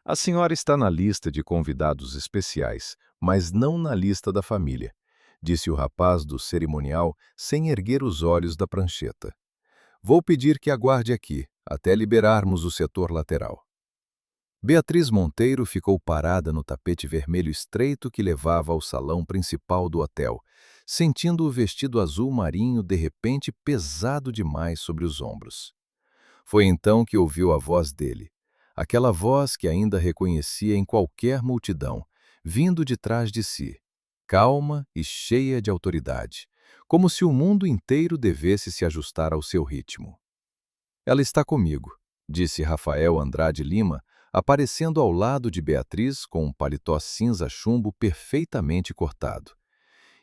A senhora está na lista de convidados especiais, mas não na lista da família, disse o rapaz do cerimonial sem erguer os olhos da prancheta. Vou pedir que aguarde aqui, até liberarmos o setor lateral. Beatriz Monteiro ficou parada no tapete vermelho estreito que levava ao salão principal do hotel, sentindo o vestido azul marinho de repente pesado demais sobre os ombros. Foi então que ouviu a voz dele, aquela voz que ainda reconhecia em qualquer multidão, vindo de trás de si, calma e cheia de autoridade, como se o mundo inteiro devesse se ajustar ao seu ritmo. Ela está comigo, disse Rafael Andrade Lima, aparecendo ao lado de Beatriz com um paletó cinza chumbo perfeitamente cortado.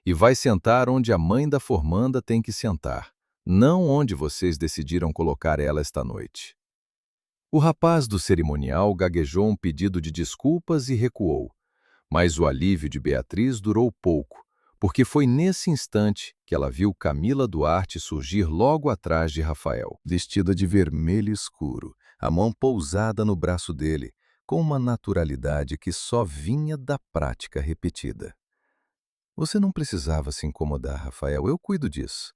E vai sentar onde a mãe da formanda tem que sentar, não onde vocês decidiram colocar ela esta noite. O rapaz do cerimonial gaguejou um pedido de desculpas e recuou, mas o alívio de Beatriz durou pouco, porque foi nesse instante que ela viu Camila Duarte surgir logo atrás de Rafael, vestida de vermelho escuro, a mão pousada no braço dele, com uma naturalidade que só vinha da prática repetida. Você não precisava se incomodar, Rafael, eu cuido disso,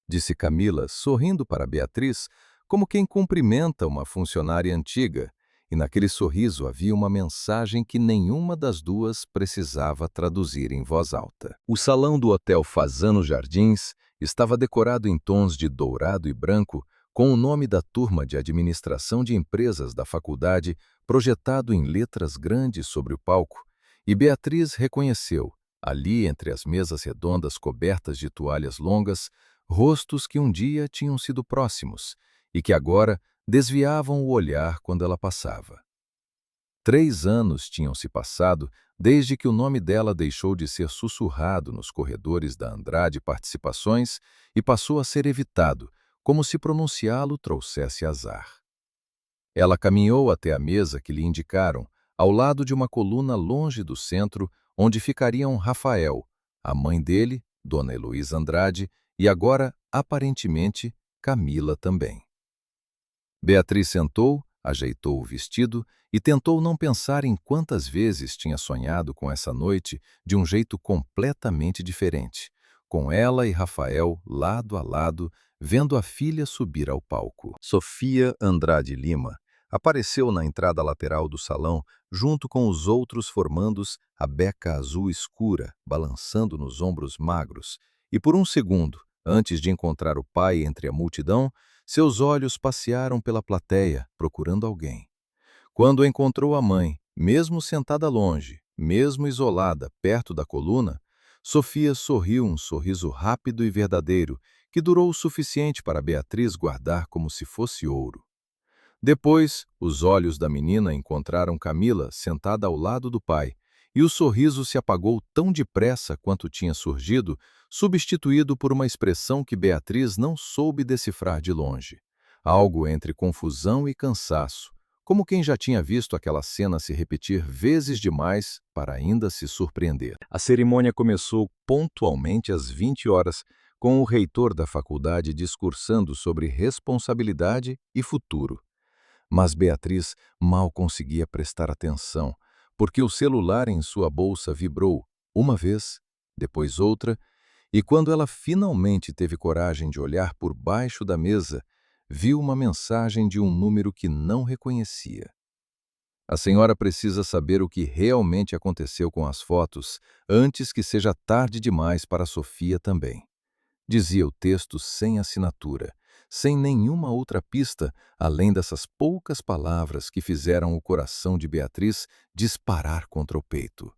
disse Camila, sorrindo para Beatriz, como quem cumprimenta uma funcionária antiga, e naquele sorriso havia uma mensagem que nenhuma das duas precisava traduzir em voz alta. O salão do Hotel Fazano Jardins estava decorado em tons de dourado e branco, com o nome da turma de administração de empresas da faculdade projetado em letras grandes sobre o palco, e Beatriz reconheceu, ali entre as mesas redondas cobertas de toalhas longas, rostos que um dia tinham sido próximos e que agora desviavam o olhar quando ela passava. 3 anos tinham se passado desde que o nome dela deixou de ser sussurrado nos corredores da Andrade Participações e passou a ser evitado, como se pronunciá-lo trouxesse azar. Ela caminhou até a mesa que lhe indicaram, ao lado de uma coluna longe do centro, onde ficariam Rafael, a mãe dele, Dona Heloísa Andrade, e agora, aparentemente, Camila também. Beatriz sentou, ajeitou o vestido e tentou não pensar em quantas vezes tinha sonhado com essa noite de um jeito completamente diferente, com ela e Rafael lado a lado, vendo a filha subir ao palco. Sofia Andrade Lima apareceu na entrada lateral do salão, junto com os outros formandos, a beca azul escura, balançando nos ombros magros, e por um segundo, antes de encontrar o pai entre a multidão, seus olhos passearam pela plateia, procurando alguém. Quando encontrou a mãe, mesmo sentada longe, mesmo isolada, perto da coluna, Sofia sorriu um sorriso rápido e verdadeiro, que durou o suficiente para Beatriz guardar como se fosse ouro. Depois, os olhos da menina encontraram Camila sentada ao lado do pai, e o sorriso se apagou tão depressa quanto tinha surgido, substituído por uma expressão que Beatriz não soube decifrar de longe. Algo entre confusão e cansaço, como quem já tinha visto aquela cena se repetir vezes demais para ainda se surpreender. A cerimônia começou pontualmente às 20 horas, com o reitor da faculdade discursando sobre responsabilidade e futuro. Mas Beatriz mal conseguia prestar atenção, porque o celular em sua bolsa vibrou uma vez, depois outra, e quando ela finalmente teve coragem de olhar por baixo da mesa, viu uma mensagem de um número que não reconhecia. A senhora precisa saber o que realmente aconteceu com as fotos antes que seja tarde demais para Sofia também. Dizia o texto sem assinatura, sem nenhuma outra pista, além dessas poucas palavras que fizeram o coração de Beatriz disparar contra o peito.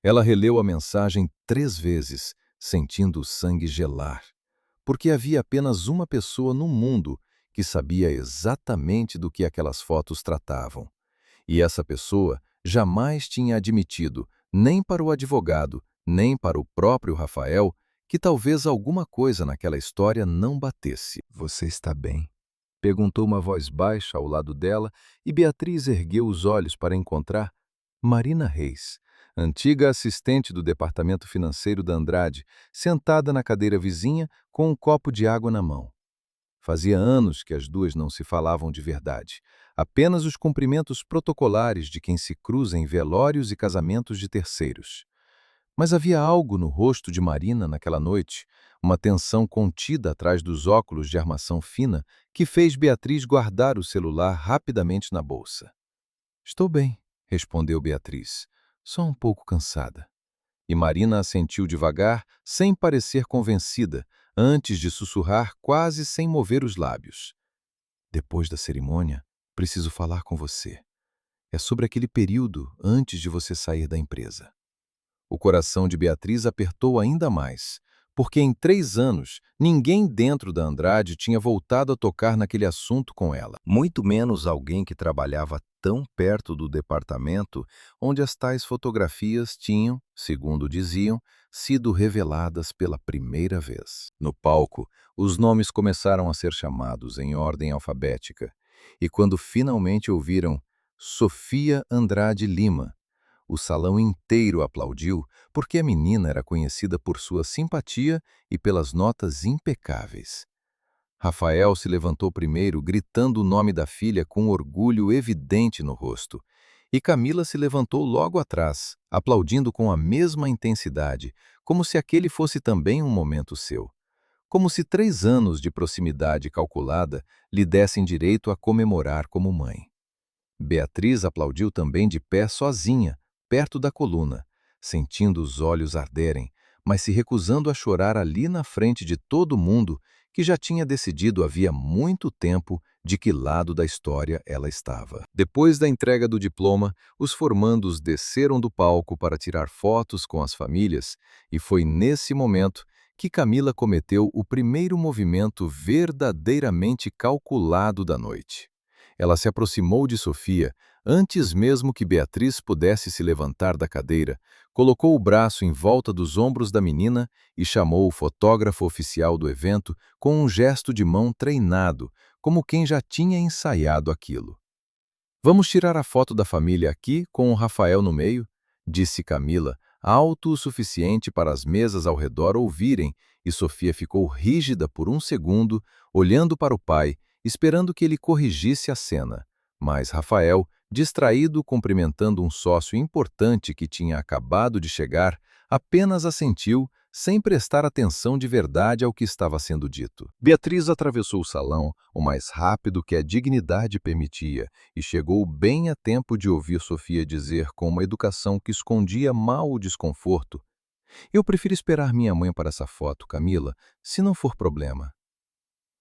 Ela releu a mensagem 3 vezes, sentindo o sangue gelar, porque havia apenas uma pessoa no mundo que sabia exatamente do que aquelas fotos tratavam. E essa pessoa jamais tinha admitido, nem para o advogado, nem para o próprio Rafael, que talvez alguma coisa naquela história não batesse. Você está bem? Perguntou uma voz baixa ao lado dela, e Beatriz ergueu os olhos para encontrar Marina Reis, antiga assistente do departamento financeiro da Andrade, sentada na cadeira vizinha com um copo de água na mão. Fazia anos que as duas não se falavam de verdade, apenas os cumprimentos protocolares de quem se cruza em velórios e casamentos de terceiros. Mas havia algo no rosto de Marina naquela noite, uma tensão contida atrás dos óculos de armação fina, que fez Beatriz guardar o celular rapidamente na bolsa. "Estou bem", respondeu Beatriz, "só um pouco cansada." E Marina assentiu devagar, sem parecer convencida, antes de sussurrar quase sem mover os lábios. "Depois da cerimônia, preciso falar com você. É sobre aquele período antes de você sair da empresa." O coração de Beatriz apertou ainda mais, porque em 3 anos ninguém dentro da Andrade tinha voltado a tocar naquele assunto com ela. Muito menos alguém que trabalhava tão perto do departamento onde as tais fotografias tinham, segundo diziam, sido reveladas pela primeira vez. No palco, os nomes começaram a ser chamados em ordem alfabética, e quando finalmente ouviram Sofia Andrade Lima, o salão inteiro aplaudiu, porque a menina era conhecida por sua simpatia e pelas notas impecáveis. Rafael se levantou primeiro, gritando o nome da filha com orgulho evidente no rosto. E Camila se levantou logo atrás, aplaudindo com a mesma intensidade, como se aquele fosse também um momento seu. Como se 3 anos de proximidade calculada lhe dessem direito a comemorar como mãe. Beatriz aplaudiu também de pé sozinha, perto da coluna, sentindo os olhos arderem, mas se recusando a chorar ali na frente de todo mundo que já tinha decidido havia muito tempo de que lado da história ela estava. Depois da entrega do diploma, os formandos desceram do palco para tirar fotos com as famílias, e foi nesse momento que Camila cometeu o primeiro movimento verdadeiramente calculado da noite. Ela se aproximou de Sofia, antes mesmo que Beatriz pudesse se levantar da cadeira, colocou o braço em volta dos ombros da menina e chamou o fotógrafo oficial do evento com um gesto de mão treinado, como quem já tinha ensaiado aquilo. "Vamos tirar a foto da família aqui, com o Rafael no meio", disse Camila, alto o suficiente para as mesas ao redor ouvirem, e Sofia ficou rígida por um segundo, olhando para o pai, esperando que ele corrigisse a cena. Mas Rafael, distraído cumprimentando um sócio importante que tinha acabado de chegar, apenas assentiu, sem prestar atenção de verdade ao que estava sendo dito. Beatriz atravessou o salão o mais rápido que a dignidade permitia e chegou bem a tempo de ouvir Sofia dizer com uma educação que escondia mal o desconforto: "Eu prefiro esperar minha mãe para essa foto, Camila, se não for problema."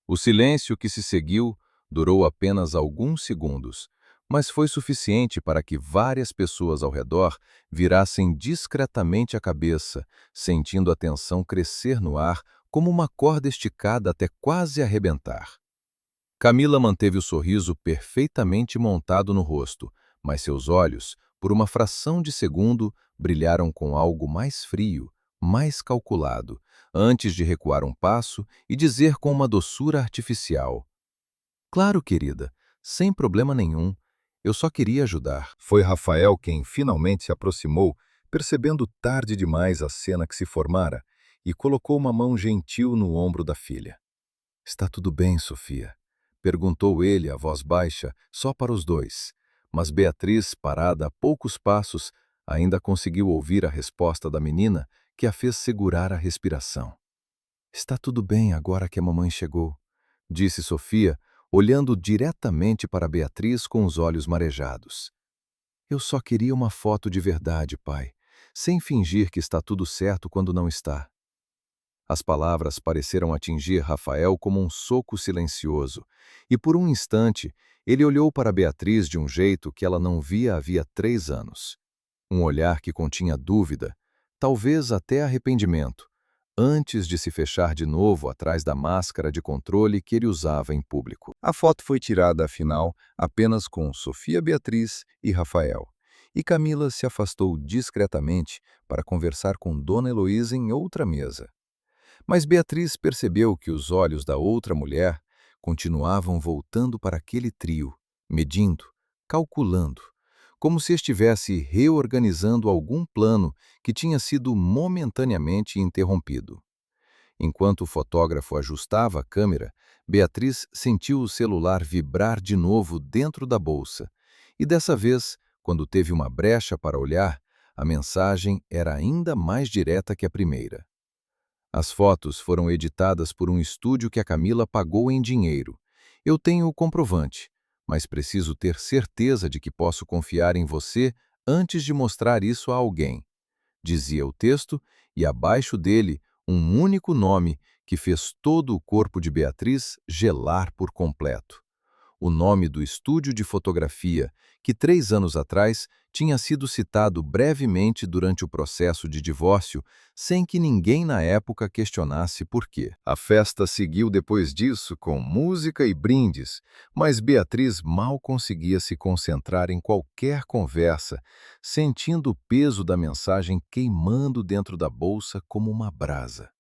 O silêncio que se seguiu durou apenas alguns segundos, mas foi suficiente para que várias pessoas ao redor virassem discretamente a cabeça, sentindo a tensão crescer no ar como uma corda esticada até quase arrebentar. Camila manteve o sorriso perfeitamente montado no rosto, mas seus olhos, por uma fração de segundo, brilharam com algo mais frio, mais calculado, antes de recuar um passo e dizer com uma doçura artificial: "Claro, querida, sem problema nenhum. Eu só queria ajudar." Foi Rafael quem finalmente se aproximou, percebendo tarde demais a cena que se formara, e colocou uma mão gentil no ombro da filha. "Está tudo bem, Sofia?" perguntou ele a voz baixa, só para os dois. Mas Beatriz, parada a poucos passos, ainda conseguiu ouvir a resposta da menina, que a fez segurar a respiração. "Está tudo bem agora que a mamãe chegou", disse Sofia, olhando diretamente para Beatriz com os olhos marejados. "Eu só queria uma foto de verdade, pai, sem fingir que está tudo certo quando não está." As palavras pareceram atingir Rafael como um soco silencioso, e por um instante ele olhou para Beatriz de um jeito que ela não via havia 3 anos. Um olhar que continha dúvida, talvez até arrependimento, antes de se fechar de novo atrás da máscara de controle que ele usava em público. A foto foi tirada, afinal, apenas com Sofia Beatriz e Rafael, e Camila se afastou discretamente para conversar com Dona Heloísa em outra mesa. Mas Beatriz percebeu que os olhos da outra mulher continuavam voltando para aquele trio, medindo, calculando, como se estivesse reorganizando algum plano que tinha sido momentaneamente interrompido. Enquanto o fotógrafo ajustava a câmera, Beatriz sentiu o celular vibrar de novo dentro da bolsa. E dessa vez, quando teve uma brecha para olhar, a mensagem era ainda mais direta que a primeira. As fotos foram editadas por um estúdio que a Camila pagou em dinheiro. Eu tenho o comprovante, mas preciso ter certeza de que posso confiar em você antes de mostrar isso a alguém, dizia o texto, e abaixo dele um único nome que fez todo o corpo de Beatriz gelar por completo. O nome do estúdio de fotografia, que 3 anos atrás tinha sido citado brevemente durante o processo de divórcio, sem que ninguém na época questionasse por quê. A festa seguiu depois disso com música e brindes, mas Beatriz mal conseguia se concentrar em qualquer conversa, sentindo o peso da mensagem queimando dentro da bolsa como uma brasa.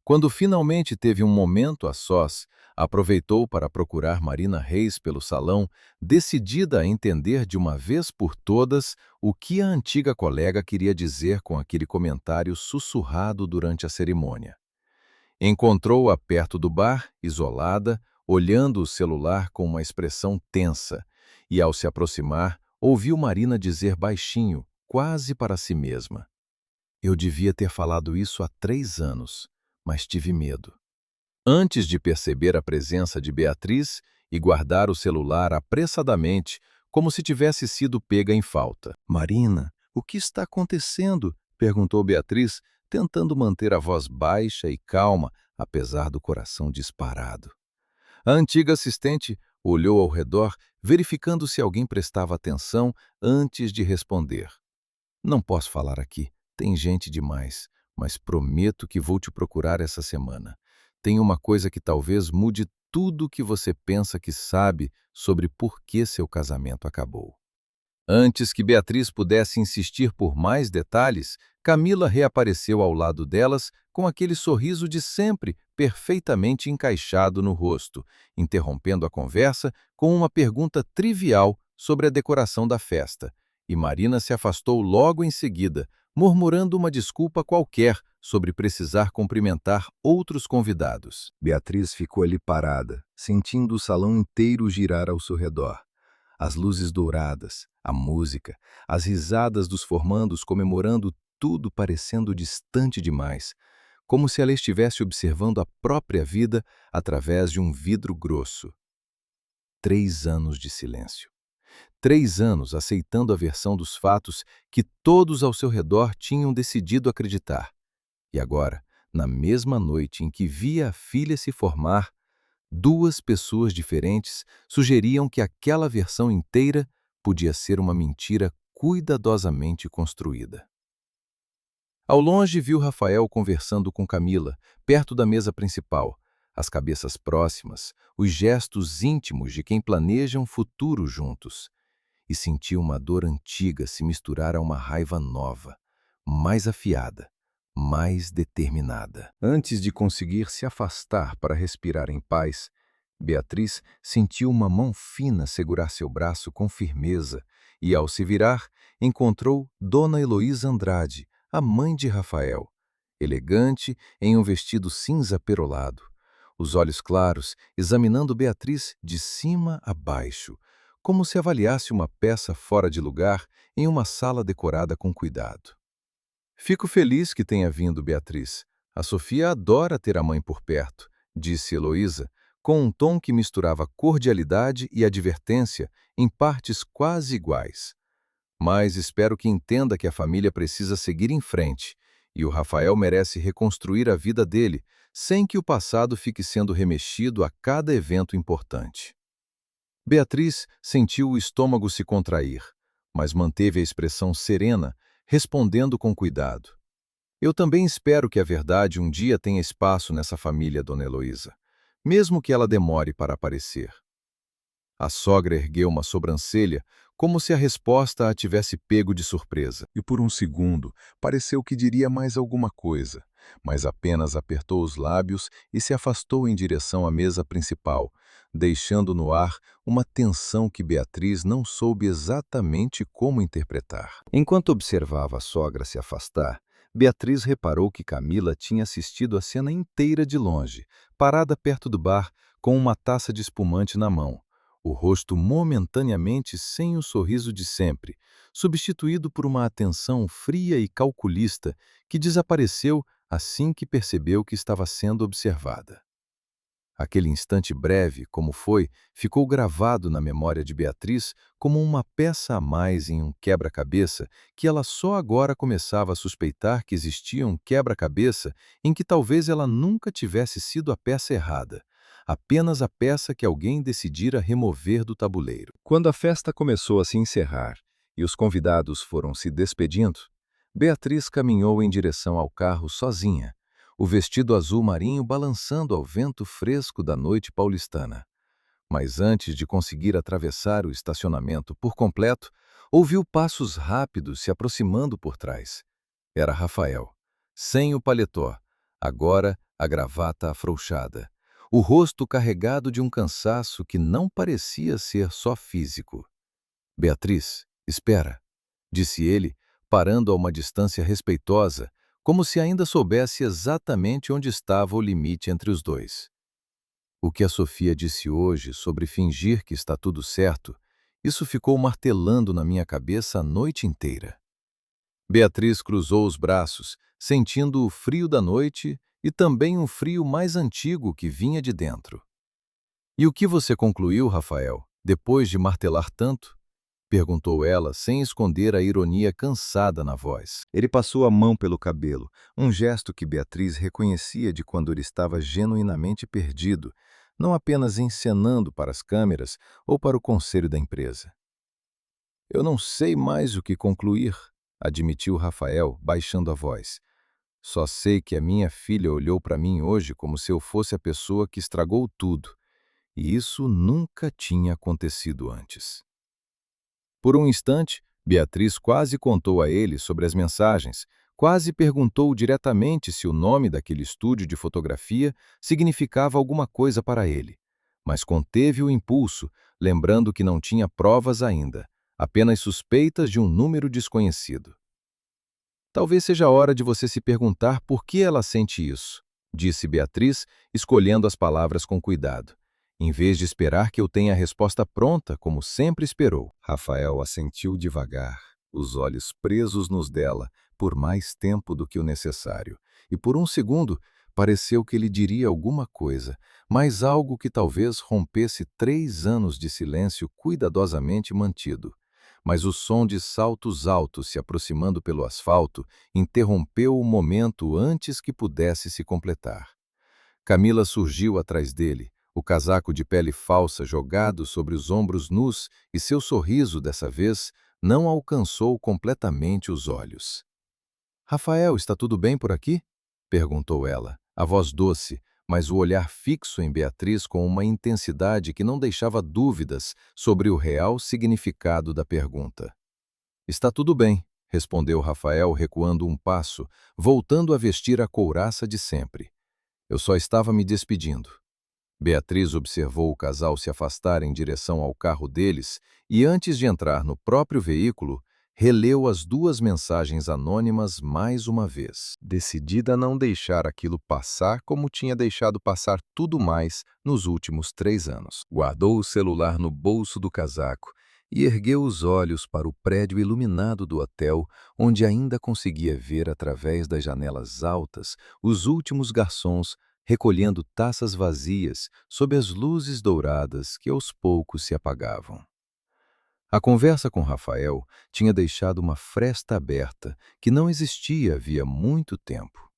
Quando finalmente teve um momento a sós, aproveitou para procurar Marina Reis pelo salão, decidida a entender de uma vez por todas o que a antiga colega queria dizer com aquele comentário sussurrado durante a cerimônia. Encontrou-a perto do bar, isolada, olhando o celular com uma expressão tensa, e ao se aproximar, ouviu Marina dizer baixinho, quase para si mesma: "Eu devia ter falado isso há 3 anos, mas tive medo." Antes de perceber a presença de Beatriz e guardar o celular apressadamente, como se tivesse sido pega em falta. "Marina, o que está acontecendo?" perguntou Beatriz, tentando manter a voz baixa e calma, apesar do coração disparado. A antiga assistente olhou ao redor, verificando se alguém prestava atenção antes de responder. "Não posso falar aqui, tem gente demais, mas prometo que vou te procurar essa semana. Tem uma coisa que talvez mude tudo o que você pensa que sabe sobre por que seu casamento acabou." Antes que Beatriz pudesse insistir por mais detalhes, Camila reapareceu ao lado delas com aquele sorriso de sempre perfeitamente encaixado no rosto, interrompendo a conversa com uma pergunta trivial sobre a decoração da festa. E Marina se afastou logo em seguida, murmurando uma desculpa qualquer sobre precisar cumprimentar outros convidados. Beatriz ficou ali parada, sentindo o salão inteiro girar ao seu redor. As luzes douradas, a música, as risadas dos formandos comemorando, tudo parecendo distante demais, como se ela estivesse observando a própria vida através de um vidro grosso. 3 anos de silêncio. 3 anos aceitando a versão dos fatos que todos ao seu redor tinham decidido acreditar. E agora, na mesma noite em que via a filha se formar, 2 pessoas diferentes sugeriam que aquela versão inteira podia ser uma mentira cuidadosamente construída. Ao longe viu Rafael conversando com Camila, perto da mesa principal, as cabeças próximas, os gestos íntimos de quem planeja um futuro juntos. E sentiu uma dor antiga se misturar a uma raiva nova, mais afiada, mais determinada. Antes de conseguir se afastar para respirar em paz, Beatriz sentiu uma mão fina segurar seu braço com firmeza e, ao se virar, encontrou Dona Heloísa Andrade, a mãe de Rafael, elegante em um vestido cinza perolado, os olhos claros examinando Beatriz de cima a baixo, como se avaliasse uma peça fora de lugar em uma sala decorada com cuidado. "Fico feliz que tenha vindo, Beatriz. A Sofia adora ter a mãe por perto", disse Heloísa, com um tom que misturava cordialidade e advertência em partes quase iguais. "Mas espero que entenda que a família precisa seguir em frente, e o Rafael merece reconstruir a vida dele, sem que o passado fique sendo remexido a cada evento importante." Beatriz sentiu o estômago se contrair, mas manteve a expressão serena, respondendo com cuidado. "Eu também espero que a verdade um dia tenha espaço nessa família, Dona Heloísa, mesmo que ela demore para aparecer." A sogra ergueu uma sobrancelha, como se a resposta a tivesse pego de surpresa, e por um segundo pareceu que diria mais alguma coisa, mas apenas apertou os lábios e se afastou em direção à mesa principal, deixando no ar uma tensão que Beatriz não soube exatamente como interpretar. Enquanto observava a sogra se afastar, Beatriz reparou que Camila tinha assistido a cena inteira de longe, parada perto do bar, com uma taça de espumante na mão, o rosto momentaneamente sem o sorriso de sempre, substituído por uma atenção fria e calculista que desapareceu assim que percebeu que estava sendo observada. Aquele instante breve, como foi, ficou gravado na memória de Beatriz como uma peça a mais em um quebra-cabeça que ela só agora começava a suspeitar que existia um quebra-cabeça em que talvez ela nunca tivesse sido a peça errada, apenas a peça que alguém decidira remover do tabuleiro. Quando a festa começou a se encerrar e os convidados foram se despedindo, Beatriz caminhou em direção ao carro sozinha, o vestido azul marinho balançando ao vento fresco da noite paulistana. Mas antes de conseguir atravessar o estacionamento por completo, ouviu passos rápidos se aproximando por trás. Era Rafael, sem o paletó, agora a gravata afrouxada, o rosto carregado de um cansaço que não parecia ser só físico. Beatriz, espera, disse ele, parando a uma distância respeitosa, como se ainda soubesse exatamente onde estava o limite entre os dois. O que a Sofia disse hoje sobre fingir que está tudo certo, isso ficou martelando na minha cabeça a noite inteira. Beatriz cruzou os braços, sentindo o frio da noite e também um frio mais antigo que vinha de dentro. E o que você concluiu, Rafael, depois de martelar tanto? Perguntou ela, sem esconder a ironia cansada na voz. Ele passou a mão pelo cabelo, um gesto que Beatriz reconhecia de quando ele estava genuinamente perdido, não apenas encenando para as câmeras ou para o conselho da empresa. Eu não sei mais o que concluir, admitiu Rafael, baixando a voz. Só sei que a minha filha olhou para mim hoje como se eu fosse a pessoa que estragou tudo, e isso nunca tinha acontecido antes. Por um instante, Beatriz quase contou a ele sobre as mensagens, quase perguntou diretamente se o nome daquele estúdio de fotografia significava alguma coisa para ele, mas conteve o impulso, lembrando que não tinha provas ainda, apenas suspeitas de um número desconhecido. Talvez seja a hora de você se perguntar por que ela sente isso, disse Beatriz, escolhendo as palavras com cuidado, em vez de esperar que eu tenha a resposta pronta, como sempre esperou. Rafael assentiu devagar, os olhos presos nos dela, por mais tempo do que o necessário, e por um segundo pareceu que ele diria alguma coisa, mas algo que talvez rompesse 3 anos de silêncio cuidadosamente mantido. Mas o som de saltos altos se aproximando pelo asfalto interrompeu o momento antes que pudesse se completar. Camila surgiu atrás dele, o casaco de pele falsa jogado sobre os ombros nus, e seu sorriso, dessa vez, não alcançou completamente os olhos. Rafael, está tudo bem por aqui? Perguntou ela, a voz doce, mas o olhar fixo em Beatriz com uma intensidade que não deixava dúvidas sobre o real significado da pergunta. Está tudo bem, respondeu Rafael, recuando um passo, voltando a vestir a couraça de sempre. Eu só estava me despedindo. Beatriz observou o casal se afastar em direção ao carro deles e, antes de entrar no próprio veículo, releu as 2 mensagens anônimas mais uma vez, decidida a não deixar aquilo passar como tinha deixado passar tudo mais nos últimos 3 anos. Guardou o celular no bolso do casaco e ergueu os olhos para o prédio iluminado do hotel, onde ainda conseguia ver através das janelas altas os últimos garçons recolhendo taças vazias sob as luzes douradas que aos poucos se apagavam. A conversa com Rafael tinha deixado uma fresta aberta que não existia havia muito tempo.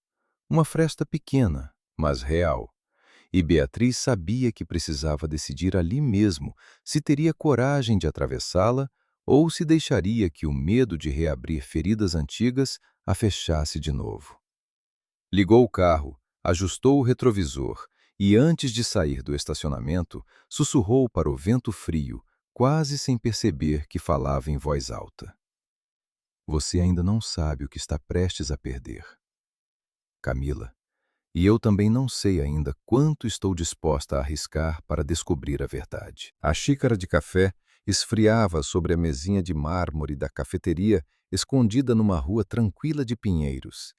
Uma fresta pequena, mas real. E Beatriz sabia que precisava decidir ali mesmo se teria coragem de atravessá-la ou se deixaria que o medo de reabrir feridas antigas a fechasse de novo. Ligou o carro, ajustou o retrovisor e, antes de sair do estacionamento, sussurrou para o vento frio, quase sem perceber que falava em voz alta. Você ainda não sabe o que está prestes a perder. Camila, e eu também não sei ainda quanto estou disposta a arriscar para descobrir a verdade. A xícara de café esfriava sobre a mesinha de mármore da cafeteria, escondida numa rua tranquila de pinheiros,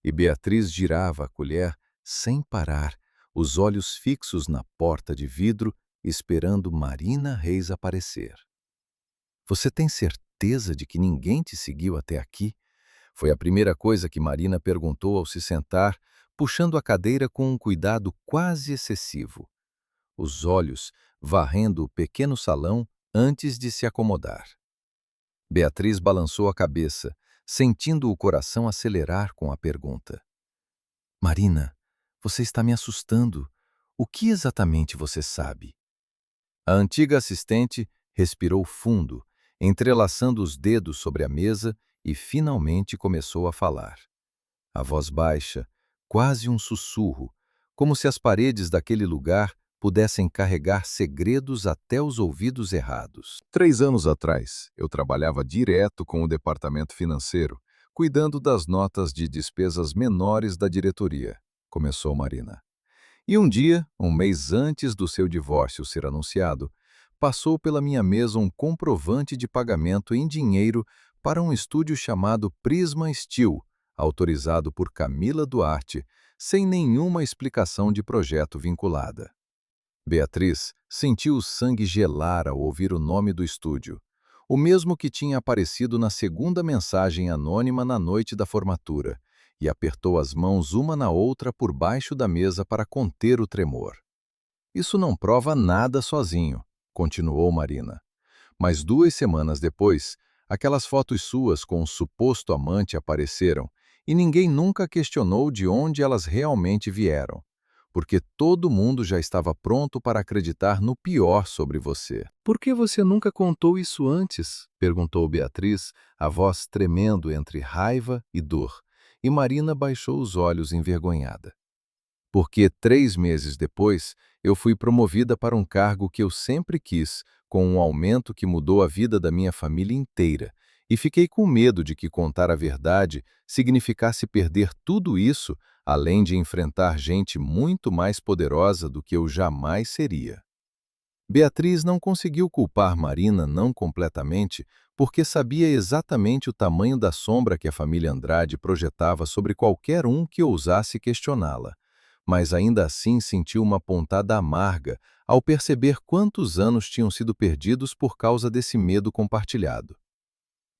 E Beatriz girava a colher sem parar, os olhos fixos na porta de vidro, esperando Marina Reis aparecer. Você tem certeza de que ninguém te seguiu até aqui? Foi a primeira coisa que Marina perguntou ao se sentar, puxando a cadeira com um cuidado quase excessivo, os olhos varrendo o pequeno salão antes de se acomodar. Beatriz balançou a cabeça, sentindo o coração acelerar com a pergunta. Marina, você está me assustando. O que exatamente você sabe? A antiga assistente respirou fundo, entrelaçando os dedos sobre a mesa e finalmente começou a falar. A voz baixa, quase um sussurro, como se as paredes daquele lugar pudessem carregar segredos até os ouvidos errados. 3 anos atrás, eu trabalhava direto com o departamento financeiro, cuidando das notas de despesas menores da diretoria, começou Marina. E um dia, um mês antes do seu divórcio ser anunciado, passou pela minha mesa um comprovante de pagamento em dinheiro para um estúdio chamado Prisma Steel, autorizado por Camila Duarte, sem nenhuma explicação de projeto vinculada. Beatriz sentiu o sangue gelar ao ouvir o nome do estúdio, o mesmo que tinha aparecido na segunda mensagem anônima na noite da formatura, e apertou as mãos uma na outra por baixo da mesa para conter o tremor. Isso não prova nada sozinho, continuou Marina. Mas 2 semanas depois, aquelas fotos suas com o suposto amante apareceram e ninguém nunca questionou de onde elas realmente vieram, porque todo mundo já estava pronto para acreditar no pior sobre você. Por que você nunca contou isso antes? Perguntou Beatriz, a voz tremendo entre raiva e dor, e Marina baixou os olhos envergonhada. Porque 3 meses depois, eu fui promovida para um cargo que eu sempre quis, com um aumento que mudou a vida da minha família inteira, e fiquei com medo de que contar a verdade significasse perder tudo isso, além de enfrentar gente muito mais poderosa do que eu jamais seria. Beatriz não conseguiu culpar Marina não completamente, porque sabia exatamente o tamanho da sombra que a família Andrade projetava sobre qualquer um que ousasse questioná-la, mas ainda assim sentiu uma pontada amarga ao perceber quantos anos tinham sido perdidos por causa desse medo compartilhado.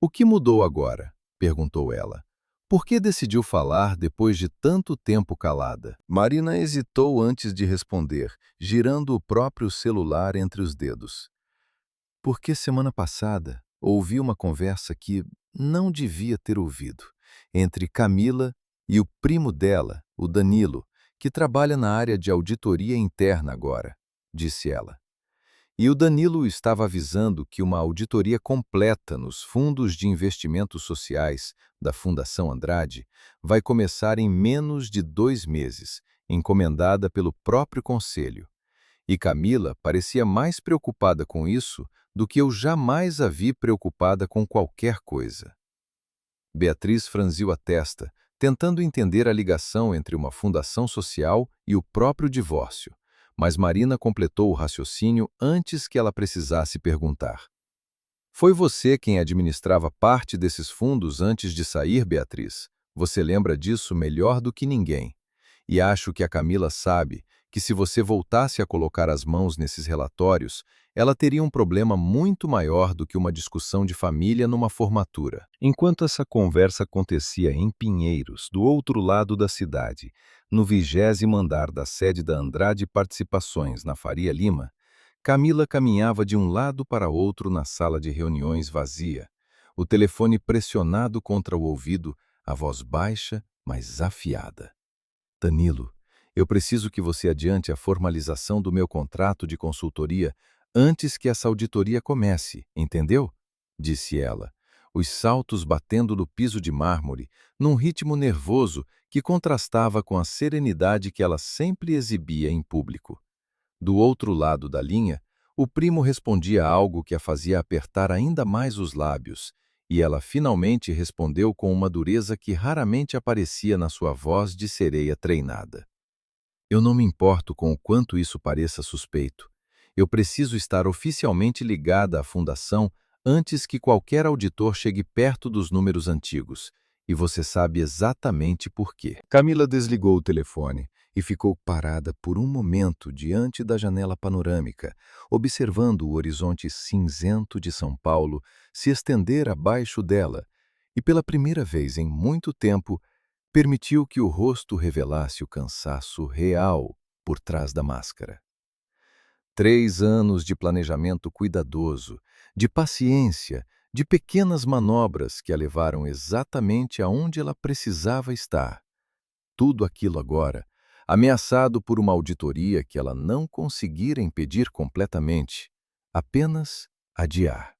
"O que mudou agora?" perguntou ela. "Por que decidiu falar depois de tanto tempo calada?" Marina hesitou antes de responder, girando o próprio celular entre os dedos. "Porque semana passada ouvi uma conversa que não devia ter ouvido, entre Camila e o primo dela, o Danilo, que trabalha na área de auditoria interna agora", disse ela. E o Danilo estava avisando que uma auditoria completa nos fundos de investimentos sociais da Fundação Andrade vai começar em menos de 2 meses, encomendada pelo próprio conselho. E Camila parecia mais preocupada com isso do que eu jamais a vi preocupada com qualquer coisa. Beatriz franziu a testa, tentando entender a ligação entre uma fundação social e o próprio divórcio, mas Marina completou o raciocínio antes que ela precisasse perguntar. "Foi você quem administrava parte desses fundos antes de sair, Beatriz? Você lembra disso melhor do que ninguém. E acho que a Camila sabe que se você voltasse a colocar as mãos nesses relatórios, ela teria um problema muito maior do que uma discussão de família numa formatura." Enquanto essa conversa acontecia em Pinheiros, do outro lado da cidade, no 20º andar da sede da Andrade Participações, na Faria Lima, Camila caminhava de um lado para outro na sala de reuniões vazia, o telefone pressionado contra o ouvido, a voz baixa, mas afiada. "Danilo, eu preciso que você adiante a formalização do meu contrato de consultoria antes que essa auditoria comece, entendeu?" disse ela, os saltos batendo no piso de mármore, num ritmo nervoso que contrastava com a serenidade que ela sempre exibia em público. Do outro lado da linha, o primo respondia algo que a fazia apertar ainda mais os lábios, e ela finalmente respondeu com uma dureza que raramente aparecia na sua voz de sereia treinada. "Eu não me importo com o quanto isso pareça suspeito. Eu preciso estar oficialmente ligada à fundação antes que qualquer auditor chegue perto dos números antigos, E você sabe exatamente por quê. Camila desligou o telefone e ficou parada por um momento diante da janela panorâmica, observando o horizonte cinzento de São Paulo se estender abaixo dela, e pela primeira vez em muito tempo, permitiu que o rosto revelasse o cansaço real por trás da máscara. 3 anos de planejamento cuidadoso, de paciência, de pequenas manobras que a levaram exatamente aonde ela precisava estar. Tudo aquilo agora, ameaçado por uma auditoria que ela não conseguira impedir completamente, apenas adiar.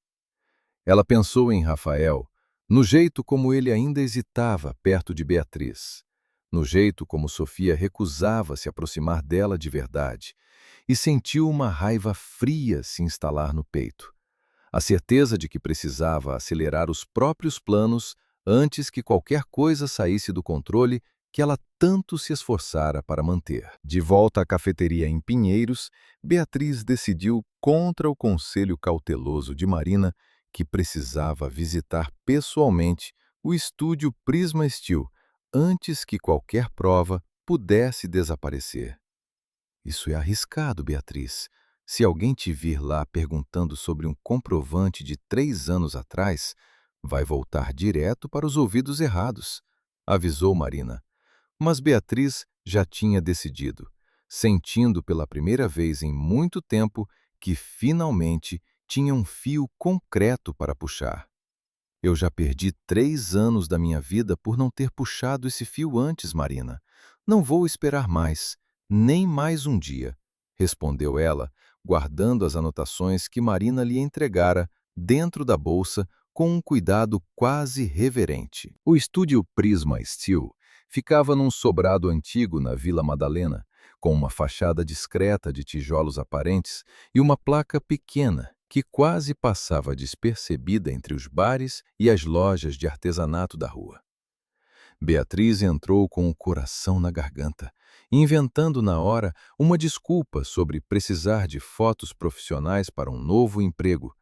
Ela pensou em Rafael, no jeito como ele ainda hesitava perto de Beatriz, no jeito como Sofia recusava se aproximar dela de verdade, e sentiu uma raiva fria se instalar no peito. A certeza de que precisava acelerar os próprios planos antes que qualquer coisa saísse do controle que ela tanto se esforçara para manter. De volta à cafeteria em Pinheiros, Beatriz decidiu contra o conselho cauteloso de Marina que precisava visitar pessoalmente o estúdio Prisma Steel antes que qualquer prova pudesse desaparecer. Isso é arriscado, Beatriz. Se alguém te vir lá perguntando sobre um comprovante de 3 anos atrás, vai voltar direto para os ouvidos errados, avisou Marina. Mas Beatriz já tinha decidido, sentindo pela primeira vez em muito tempo que finalmente tinha um fio concreto para puxar. Eu já perdi 3 anos da minha vida por não ter puxado esse fio antes, Marina. Não vou esperar mais, nem mais um dia, respondeu ela, guardando as anotações que Marina lhe entregara dentro da bolsa com um cuidado quase reverente. O estúdio Prisma Steel ficava num sobrado antigo na Vila Madalena, com uma fachada discreta de tijolos aparentes e uma placa pequena que quase passava despercebida entre os bares e as lojas de artesanato da rua. Beatriz entrou com o coração na garganta, inventando na hora uma desculpa sobre precisar de fotos profissionais para um novo emprego,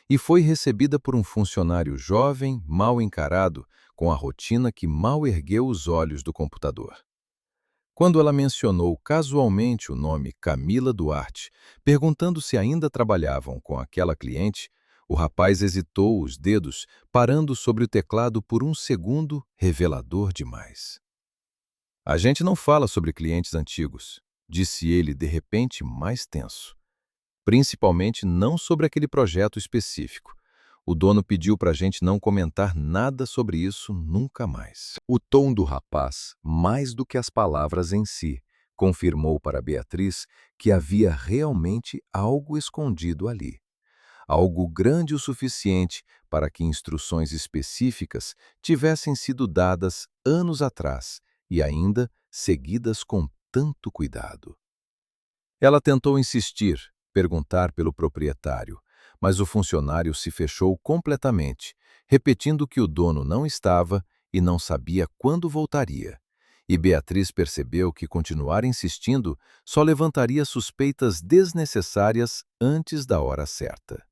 e foi recebida por um funcionário jovem, mal encarado, com a rotina que mal ergueu os olhos do computador. Quando ela mencionou casualmente o nome Camila Duarte, perguntando se ainda trabalhavam com aquela cliente, o rapaz hesitou os dedos, parando sobre o teclado por um segundo, revelador demais. A gente não fala sobre clientes antigos, disse ele de repente mais tenso. Principalmente não sobre aquele projeto específico. O dono pediu para a gente não comentar nada sobre isso nunca mais. O tom do rapaz, mais do que as palavras em si, confirmou para Beatriz que havia realmente algo escondido ali. Algo grande o suficiente para que instruções específicas tivessem sido dadas anos atrás e ainda seguidas com tanto cuidado. Ela tentou insistir, perguntar pelo proprietário, mas o funcionário se fechou completamente, repetindo que o dono não estava e não sabia quando voltaria. E Beatriz percebeu que continuar insistindo só levantaria suspeitas desnecessárias antes da hora certa.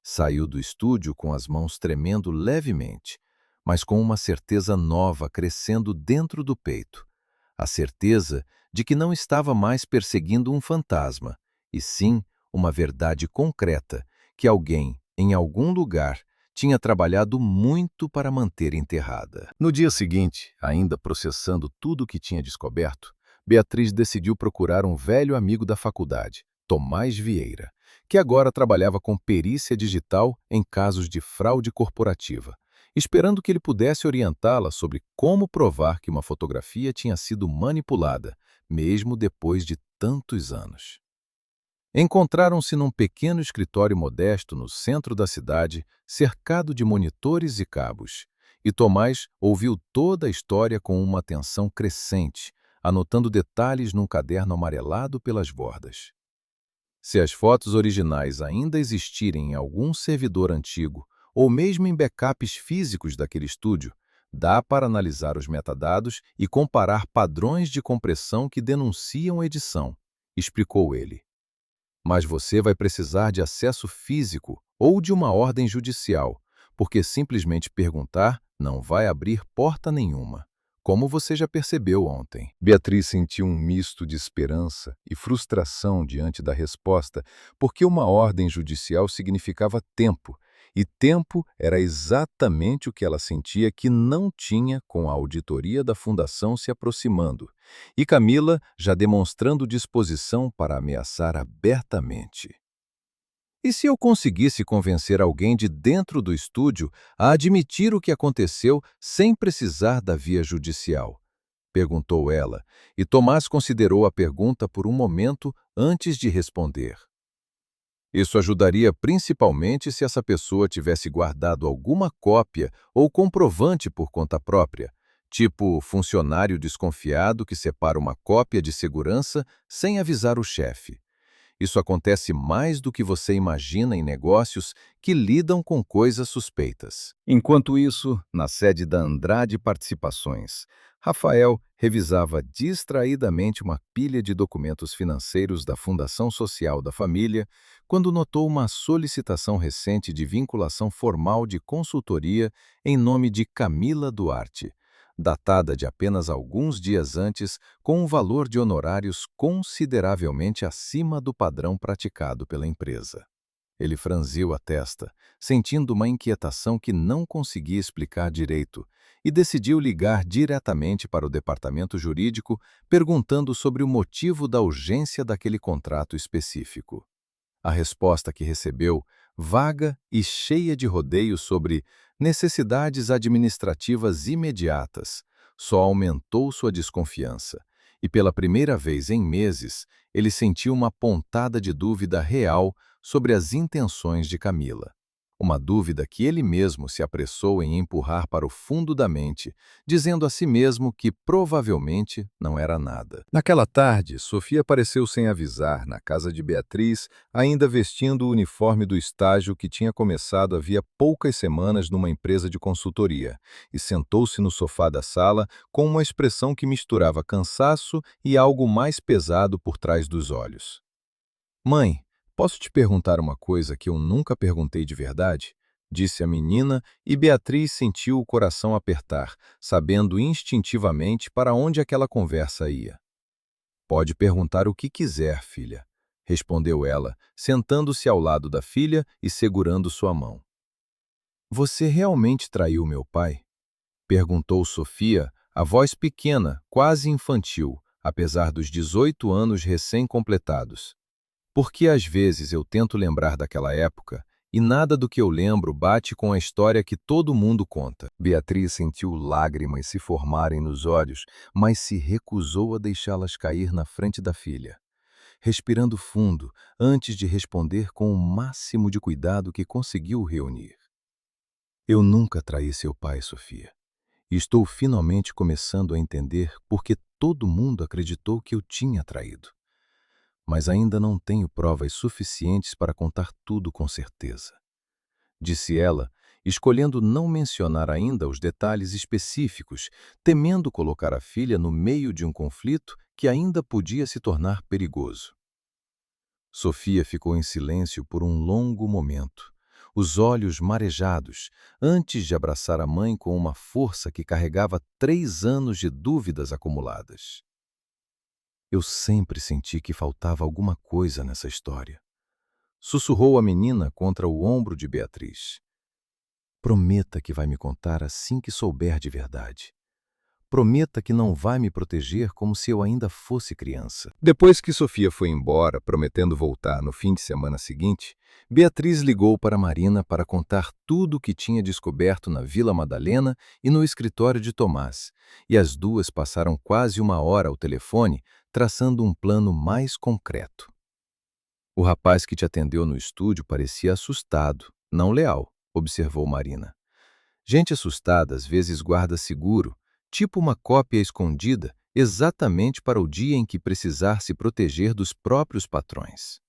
Saiu do estúdio com as mãos tremendo levemente, mas com uma certeza nova crescendo dentro do peito. A certeza de que não estava mais perseguindo um fantasma, e sim uma verdade concreta que alguém, em algum lugar, tinha trabalhado muito para manter enterrada. No dia seguinte, ainda processando tudo o que tinha descoberto, Beatriz decidiu procurar um velho amigo da faculdade, Tomás Vieira, que agora trabalhava com perícia digital em casos de fraude corporativa, esperando que ele pudesse orientá-la sobre como provar que uma fotografia tinha sido manipulada, mesmo depois de tantos anos. Encontraram-se num pequeno escritório modesto no centro da cidade, cercado de monitores e cabos, e Tomás ouviu toda a história com uma atenção crescente, anotando detalhes num caderno amarelado pelas bordas. Se as fotos originais ainda existirem em algum servidor antigo, ou mesmo em backups físicos daquele estúdio, dá para analisar os metadados e comparar padrões de compressão que denunciam edição, explicou ele. Mas você vai precisar de acesso físico ou de uma ordem judicial, porque simplesmente perguntar não vai abrir porta nenhuma, como você já percebeu ontem. Beatriz sentiu um misto de esperança e frustração diante da resposta, porque uma ordem judicial significava tempo, e tempo era exatamente o que ela sentia que não tinha com a auditoria da fundação se aproximando, e Camila já demonstrando disposição para ameaçar abertamente. E se eu conseguisse convencer alguém de dentro do estúdio a admitir o que aconteceu sem precisar da via judicial? Perguntou ela, e Tomás considerou a pergunta por um momento antes de responder. Isso ajudaria principalmente se essa pessoa tivesse guardado alguma cópia ou comprovante por conta própria, tipo funcionário desconfiado que separa uma cópia de segurança sem avisar o chefe. Isso acontece mais do que você imagina em negócios que lidam com coisas suspeitas. Enquanto isso, na sede da Andrade Participações, Rafael revisava distraidamente uma pilha de documentos financeiros da Fundação Social da Família quando notou uma solicitação recente de vinculação formal de consultoria em nome de Camila Duarte, datada de apenas alguns dias antes, com um valor de honorários consideravelmente acima do padrão praticado pela empresa. Ele franziu a testa, sentindo uma inquietação que não conseguia explicar direito, e decidiu ligar diretamente para o departamento jurídico, perguntando sobre o motivo da urgência daquele contrato específico. A resposta que recebeu, vaga e cheia de rodeios sobre necessidades administrativas imediatas, só aumentou sua desconfiança, e pela primeira vez em meses, ele sentiu uma pontada de dúvida real sobre as intenções de Camila. Uma dúvida que ele mesmo se apressou em empurrar para o fundo da mente, dizendo a si mesmo que provavelmente não era nada. Naquela tarde, Sofia apareceu sem avisar na casa de Beatriz, ainda vestindo o uniforme do estágio que tinha começado havia poucas semanas numa empresa de consultoria, e sentou-se no sofá da sala com uma expressão que misturava cansaço e algo mais pesado por trás dos olhos. Mãe, posso te perguntar uma coisa que eu nunca perguntei de verdade? Disse a menina, e Beatriz sentiu o coração apertar, sabendo instintivamente para onde aquela conversa ia. Pode perguntar o que quiser, filha, respondeu ela, sentando-se ao lado da filha e segurando sua mão. Você realmente traiu meu pai? Perguntou Sofia, a voz pequena, quase infantil, apesar dos 18 anos recém-completados. Porque às vezes eu tento lembrar daquela época e nada do que eu lembro bate com a história que todo mundo conta. Beatriz sentiu lágrimas se formarem nos olhos, mas se recusou a deixá-las cair na frente da filha. Respirando fundo, antes de responder com o máximo de cuidado que conseguiu reunir. Eu nunca traí seu pai, Sofia. E estou finalmente começando a entender por que todo mundo acreditou que eu tinha traído. Mas ainda não tenho provas suficientes para contar tudo com certeza. Disse ela, escolhendo não mencionar ainda os detalhes específicos, temendo colocar a filha no meio de um conflito que ainda podia se tornar perigoso. Sofia ficou em silêncio por um longo momento, os olhos marejados, antes de abraçar a mãe com uma força que carregava 3 anos de dúvidas acumuladas. Eu sempre senti que faltava alguma coisa nessa história. Sussurrou a menina contra o ombro de Beatriz. Prometa que vai me contar assim que souber de verdade. Prometa que não vai me proteger como se eu ainda fosse criança. Depois que Sofia foi embora, prometendo voltar no fim de semana seguinte, Beatriz ligou para Marina para contar tudo o que tinha descoberto na Vila Madalena e no escritório de Tomás, e as duas passaram quase 1 hora ao telefone, traçando um plano mais concreto. O rapaz que te atendeu no estúdio parecia assustado, não leal, observou Marina. Gente assustada às vezes guarda seguro, tipo uma cópia escondida, exatamente para o dia em que precisar se proteger dos próprios patrões.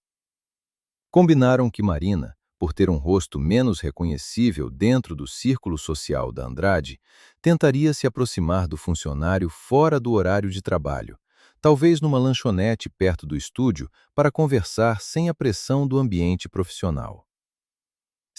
Combinaram que Marina, por ter um rosto menos reconhecível dentro do círculo social da Andrade, tentaria se aproximar do funcionário fora do horário de trabalho, talvez numa lanchonete perto do estúdio, para conversar sem a pressão do ambiente profissional.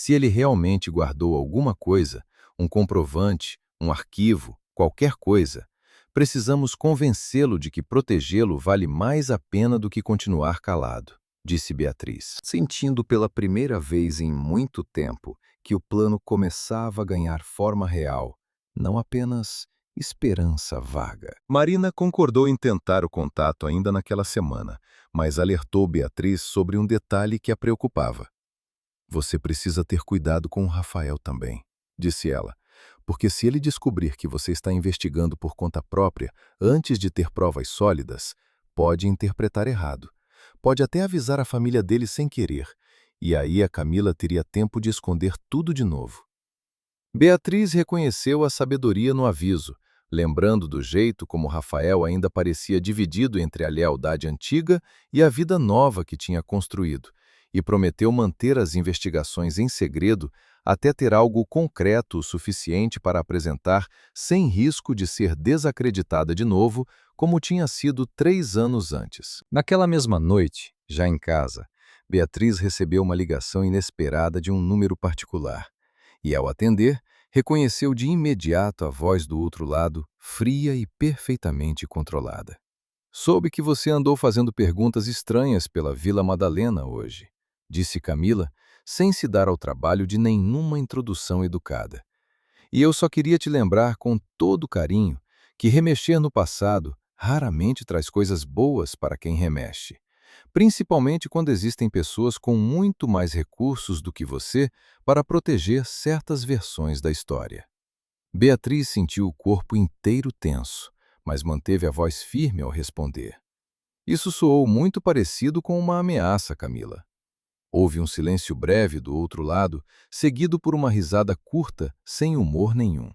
Se ele realmente guardou alguma coisa, um comprovante, um arquivo, qualquer coisa, precisamos convencê-lo de que protegê-lo vale mais a pena do que continuar calado, disse Beatriz, sentindo pela primeira vez em muito tempo que o plano começava a ganhar forma real, não apenas esperança vaga. Marina concordou em tentar o contato ainda naquela semana, mas alertou Beatriz sobre um detalhe que a preocupava. Você precisa ter cuidado com o Rafael também, disse ela, porque se ele descobrir que você está investigando por conta própria, antes de ter provas sólidas, pode interpretar errado. Pode até avisar a família dele sem querer, e aí a Camila teria tempo de esconder tudo de novo. Beatriz reconheceu a sabedoria no aviso, lembrando do jeito como Rafael ainda parecia dividido entre a lealdade antiga e a vida nova que tinha construído, e prometeu manter as investigações em segredo até ter algo concreto o suficiente para apresentar sem risco de ser desacreditada de novo, como tinha sido 3 anos antes. Naquela mesma noite, já em casa, Beatriz recebeu uma ligação inesperada de um número particular. E, ao atender, reconheceu de imediato a voz do outro lado, fria e perfeitamente controlada. Soube que você andou fazendo perguntas estranhas pela Vila Madalena hoje, disse Camila, sem se dar ao trabalho de nenhuma introdução educada. E eu só queria te lembrar com todo carinho que remexer no passado raramente traz coisas boas para quem remexe. Principalmente quando existem pessoas com muito mais recursos do que você para proteger certas versões da história. Beatriz sentiu o corpo inteiro tenso, mas manteve a voz firme ao responder. Isso soou muito parecido com uma ameaça, Camila. Houve um silêncio breve do outro lado, seguido por uma risada curta, sem humor nenhum.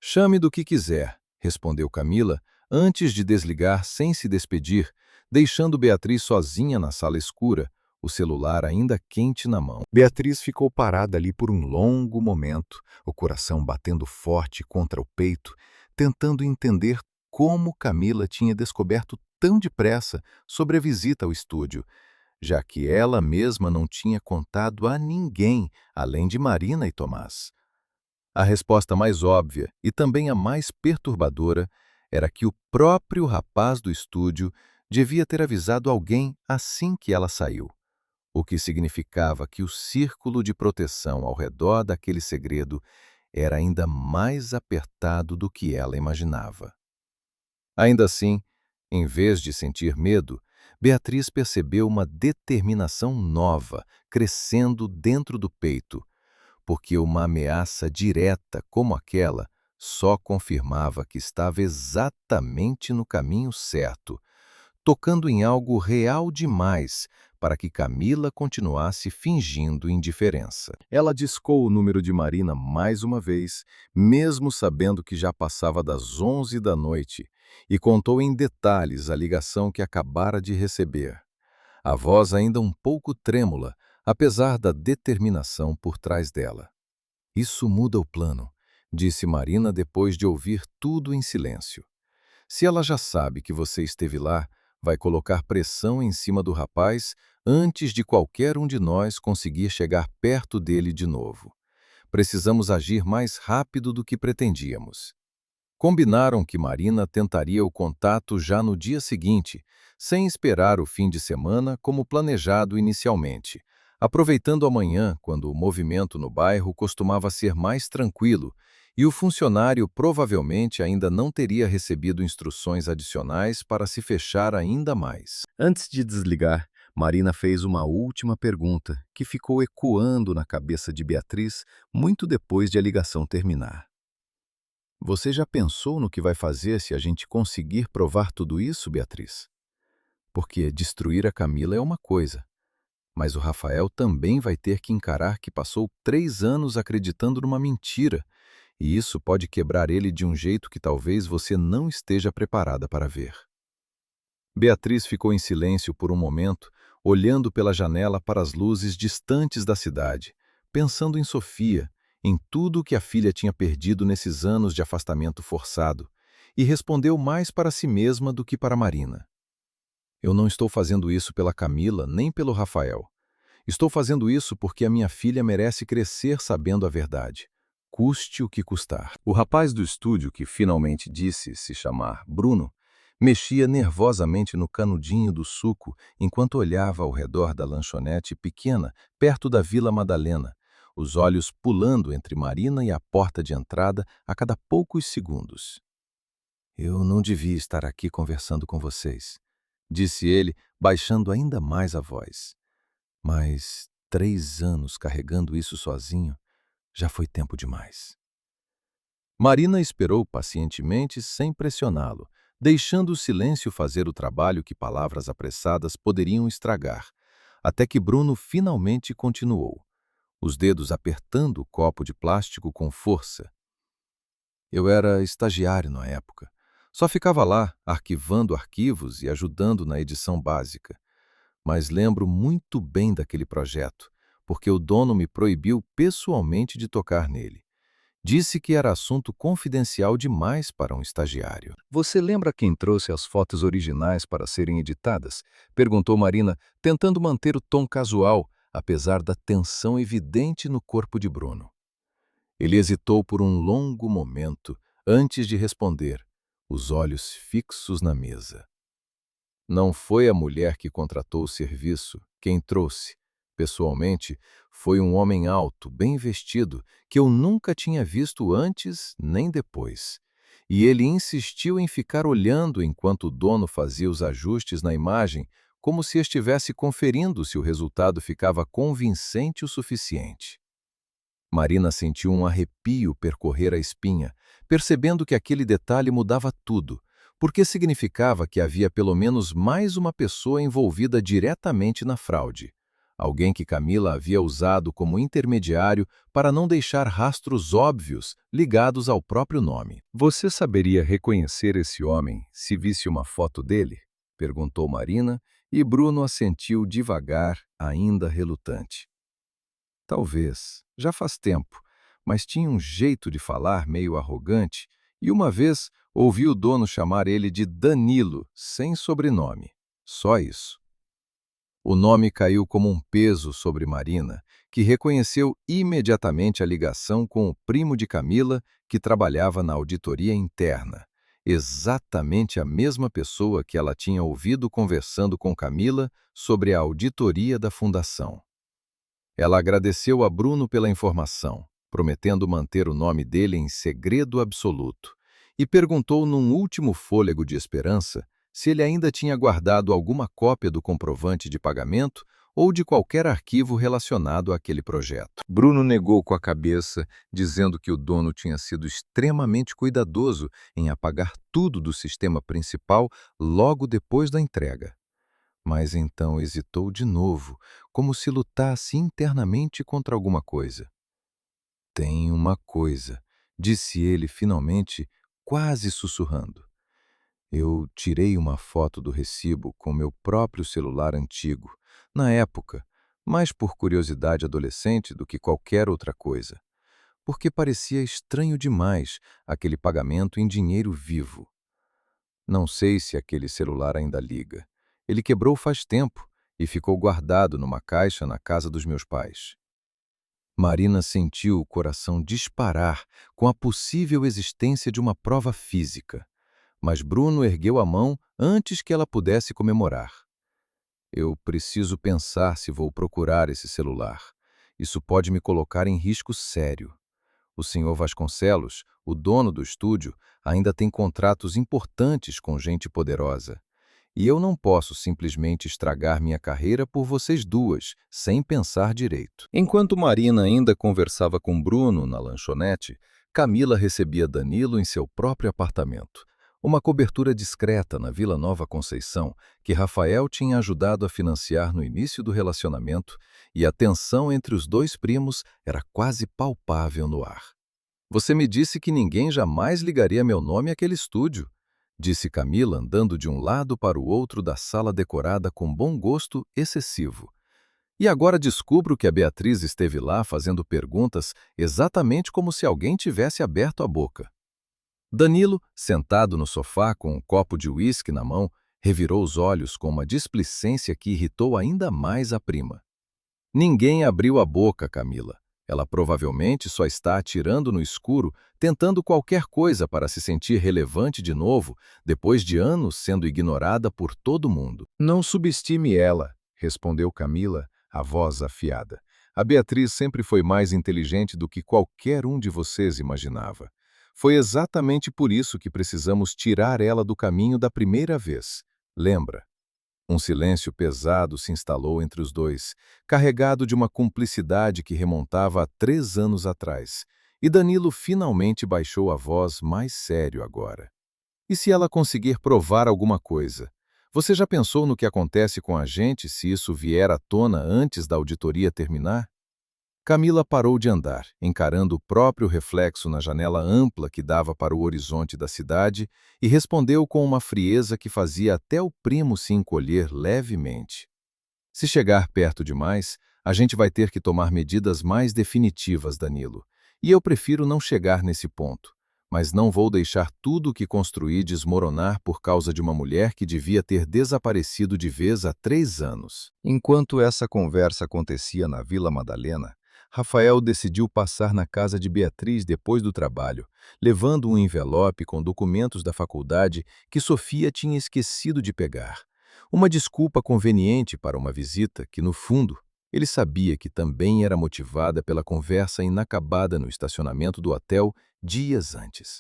Chame do que quiser, respondeu Camila, antes de desligar sem se despedir, deixando Beatriz sozinha na sala escura, o celular ainda quente na mão. Beatriz ficou parada ali por um longo momento, o coração batendo forte contra o peito, tentando entender como Camila tinha descoberto tão depressa sobre a visita ao estúdio, já que ela mesma não tinha contado a ninguém, além de Marina e Tomás. A resposta mais óbvia e também a mais perturbadora era que o próprio rapaz do estúdio devia ter avisado alguém assim que ela saiu, o que significava que o círculo de proteção ao redor daquele segredo era ainda mais apertado do que ela imaginava. Ainda assim, em vez de sentir medo, Beatriz percebeu uma determinação nova crescendo dentro do peito, porque uma ameaça direta como aquela só confirmava que estava exatamente no caminho certo, tocando em algo real demais para que Camila continuasse fingindo indiferença. Ela discou o número de Marina mais uma vez, mesmo sabendo que já passava das 11 da noite, e contou em detalhes a ligação que acabara de receber. A voz ainda um pouco trêmula, apesar da determinação por trás dela. Isso muda o plano, disse Marina depois de ouvir tudo em silêncio. Se ela já sabe que você esteve lá, vai colocar pressão em cima do rapaz antes de qualquer um de nós conseguir chegar perto dele de novo. Precisamos agir mais rápido do que pretendíamos. Combinaram que Marina tentaria o contato já no dia seguinte, sem esperar o fim de semana como planejado inicialmente, aproveitando a manhã, quando o movimento no bairro costumava ser mais tranquilo e o funcionário provavelmente ainda não teria recebido instruções adicionais para se fechar ainda mais. Antes de desligar, Marina fez uma última pergunta que ficou ecoando na cabeça de Beatriz muito depois de a ligação terminar. Você já pensou no que vai fazer se a gente conseguir provar tudo isso, Beatriz? Porque destruir a Camila é uma coisa, mas o Rafael também vai ter que encarar que passou 3 anos acreditando numa mentira, e isso pode quebrar ele de um jeito que talvez você não esteja preparada para ver. Beatriz ficou em silêncio por um momento, olhando pela janela para as luzes distantes da cidade, pensando em Sofia, em tudo o que a filha tinha perdido nesses anos de afastamento forçado, e respondeu mais para si mesma do que para Marina. Eu não estou fazendo isso pela Camila nem pelo Rafael. Estou fazendo isso porque a minha filha merece crescer sabendo a verdade, custe o que custar. O rapaz do estúdio, que finalmente disse se chamar Bruno, mexia nervosamente no canudinho do suco enquanto olhava ao redor da lanchonete pequena, perto da Vila Madalena, os olhos pulando entre Marina e a porta de entrada a cada poucos segundos. Eu não devia estar aqui conversando com vocês, disse ele, baixando ainda mais a voz. Mas 3 anos carregando isso sozinho já foi tempo demais. Marina esperou pacientemente, sem pressioná-lo, deixando o silêncio fazer o trabalho que palavras apressadas poderiam estragar, até que Bruno finalmente continuou, os dedos apertando o copo de plástico com força. Eu era estagiário na época. Só ficava lá, arquivando arquivos e ajudando na edição básica. Mas lembro muito bem daquele projeto, porque o dono me proibiu pessoalmente de tocar nele. Disse que era assunto confidencial demais para um estagiário. Você lembra quem trouxe as fotos originais para serem editadas? Perguntou Marina, tentando manter o tom casual, apesar da tensão evidente no corpo de Bruno. Ele hesitou por um longo momento antes de responder, os olhos fixos na mesa. Não foi a mulher que contratou o serviço quem trouxe. Pessoalmente, foi um homem alto, bem vestido, que eu nunca tinha visto antes nem depois. E ele insistiu em ficar olhando enquanto o dono fazia os ajustes na imagem, como se estivesse conferindo se o resultado ficava convincente o suficiente. Marina sentiu um arrepio percorrer a espinha, percebendo que aquele detalhe mudava tudo, porque significava que havia pelo menos mais uma pessoa envolvida diretamente na fraude. Alguém que Camila havia usado como intermediário para não deixar rastros óbvios ligados ao próprio nome. Você saberia reconhecer esse homem se visse uma foto dele? Perguntou Marina, e Bruno assentiu devagar, ainda relutante. Talvez, já faz tempo, mas tinha um jeito de falar meio arrogante, e uma vez ouvi o dono chamar ele de Danilo, sem sobrenome. Só isso. O nome caiu como um peso sobre Marina, que reconheceu imediatamente a ligação com o primo de Camila, que trabalhava na auditoria interna. Exatamente a mesma pessoa que ela tinha ouvido conversando com Camila sobre a auditoria da fundação. Ela agradeceu a Bruno pela informação, prometendo manter o nome dele em segredo absoluto, e perguntou num último fôlego de esperança se ele ainda tinha guardado alguma cópia do comprovante de pagamento ou de qualquer arquivo relacionado àquele projeto. Bruno negou com a cabeça, dizendo que o dono tinha sido extremamente cuidadoso em apagar tudo do sistema principal logo depois da entrega. Mas então hesitou de novo, como se lutasse internamente contra alguma coisa. Tem uma coisa, disse ele finalmente, quase sussurrando. Eu tirei uma foto do recibo com meu próprio celular antigo, na época, mais por curiosidade adolescente do que qualquer outra coisa, porque parecia estranho demais aquele pagamento em dinheiro vivo. Não sei se aquele celular ainda liga. Ele quebrou faz tempo e ficou guardado numa caixa na casa dos meus pais. Marina sentiu o coração disparar com a possível existência de uma prova física, mas Bruno ergueu a mão antes que ela pudesse comemorar. Eu preciso pensar se vou procurar esse celular. Isso pode me colocar em risco sério. O senhor Vasconcelos, o dono do estúdio, ainda tem contratos importantes com gente poderosa. E eu não posso simplesmente estragar minha carreira por vocês duas, sem pensar direito. Enquanto Marina ainda conversava com Bruno na lanchonete, Camila recebia Danilo em seu próprio apartamento. Uma cobertura discreta na Vila Nova Conceição, que Rafael tinha ajudado a financiar no início do relacionamento, e a tensão entre os dois primos era quase palpável no ar. Você me disse que ninguém jamais ligaria meu nome àquele estúdio, disse Camila andando de um lado para o outro da sala decorada com bom gosto excessivo. E agora descubro que a Beatriz esteve lá fazendo perguntas exatamente como se alguém tivesse aberto a boca. Danilo, sentado no sofá com um copo de uísque na mão, revirou os olhos com uma displicência que irritou ainda mais a prima. Ninguém abriu a boca, Camila. Ela provavelmente só está atirando no escuro, tentando qualquer coisa para se sentir relevante de novo, depois de anos sendo ignorada por todo mundo. Não subestime ela, respondeu Camila, a voz afiada. A Beatriz sempre foi mais inteligente do que qualquer um de vocês imaginava. Foi exatamente por isso que precisamos tirar ela do caminho da primeira vez. Lembra? Um silêncio pesado se instalou entre os dois, carregado de uma cumplicidade que remontava a 3 anos atrás, e Danilo finalmente baixou a voz mais sério agora. E se ela conseguir provar alguma coisa? Você já pensou no que acontece com a gente se isso vier à tona antes da auditoria terminar? Camila parou de andar, encarando o próprio reflexo na janela ampla que dava para o horizonte da cidade, e respondeu com uma frieza que fazia até o primo se encolher levemente. Se chegar perto demais, a gente vai ter que tomar medidas mais definitivas, Danilo. E eu prefiro não chegar nesse ponto. Mas não vou deixar tudo o que construí desmoronar por causa de uma mulher que devia ter desaparecido de vez há 3 anos. Enquanto essa conversa acontecia na Vila Madalena, Rafael decidiu passar na casa de Beatriz depois do trabalho, levando um envelope com documentos da faculdade que Sofia tinha esquecido de pegar. Uma desculpa conveniente para uma visita que, no fundo, ele sabia que também era motivada pela conversa inacabada no estacionamento do hotel dias antes.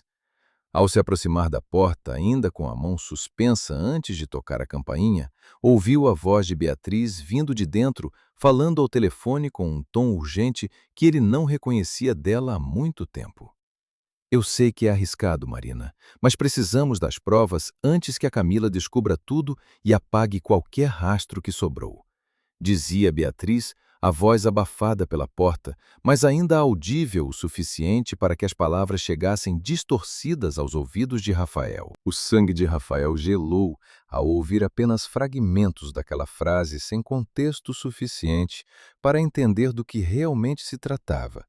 Ao se aproximar da porta, ainda com a mão suspensa antes de tocar a campainha, ouviu a voz de Beatriz vindo de dentro, falando ao telefone com um tom urgente que ele não reconhecia dela há muito tempo. Eu sei que é arriscado, Marina, mas precisamos das provas antes que a Camila descubra tudo e apague qualquer rastro que sobrou. Dizia Beatriz, a voz abafada pela porta, mas ainda audível o suficiente para que as palavras chegassem distorcidas aos ouvidos de Rafael. O sangue de Rafael gelou ao ouvir apenas fragmentos daquela frase sem contexto suficiente para entender do que realmente se tratava.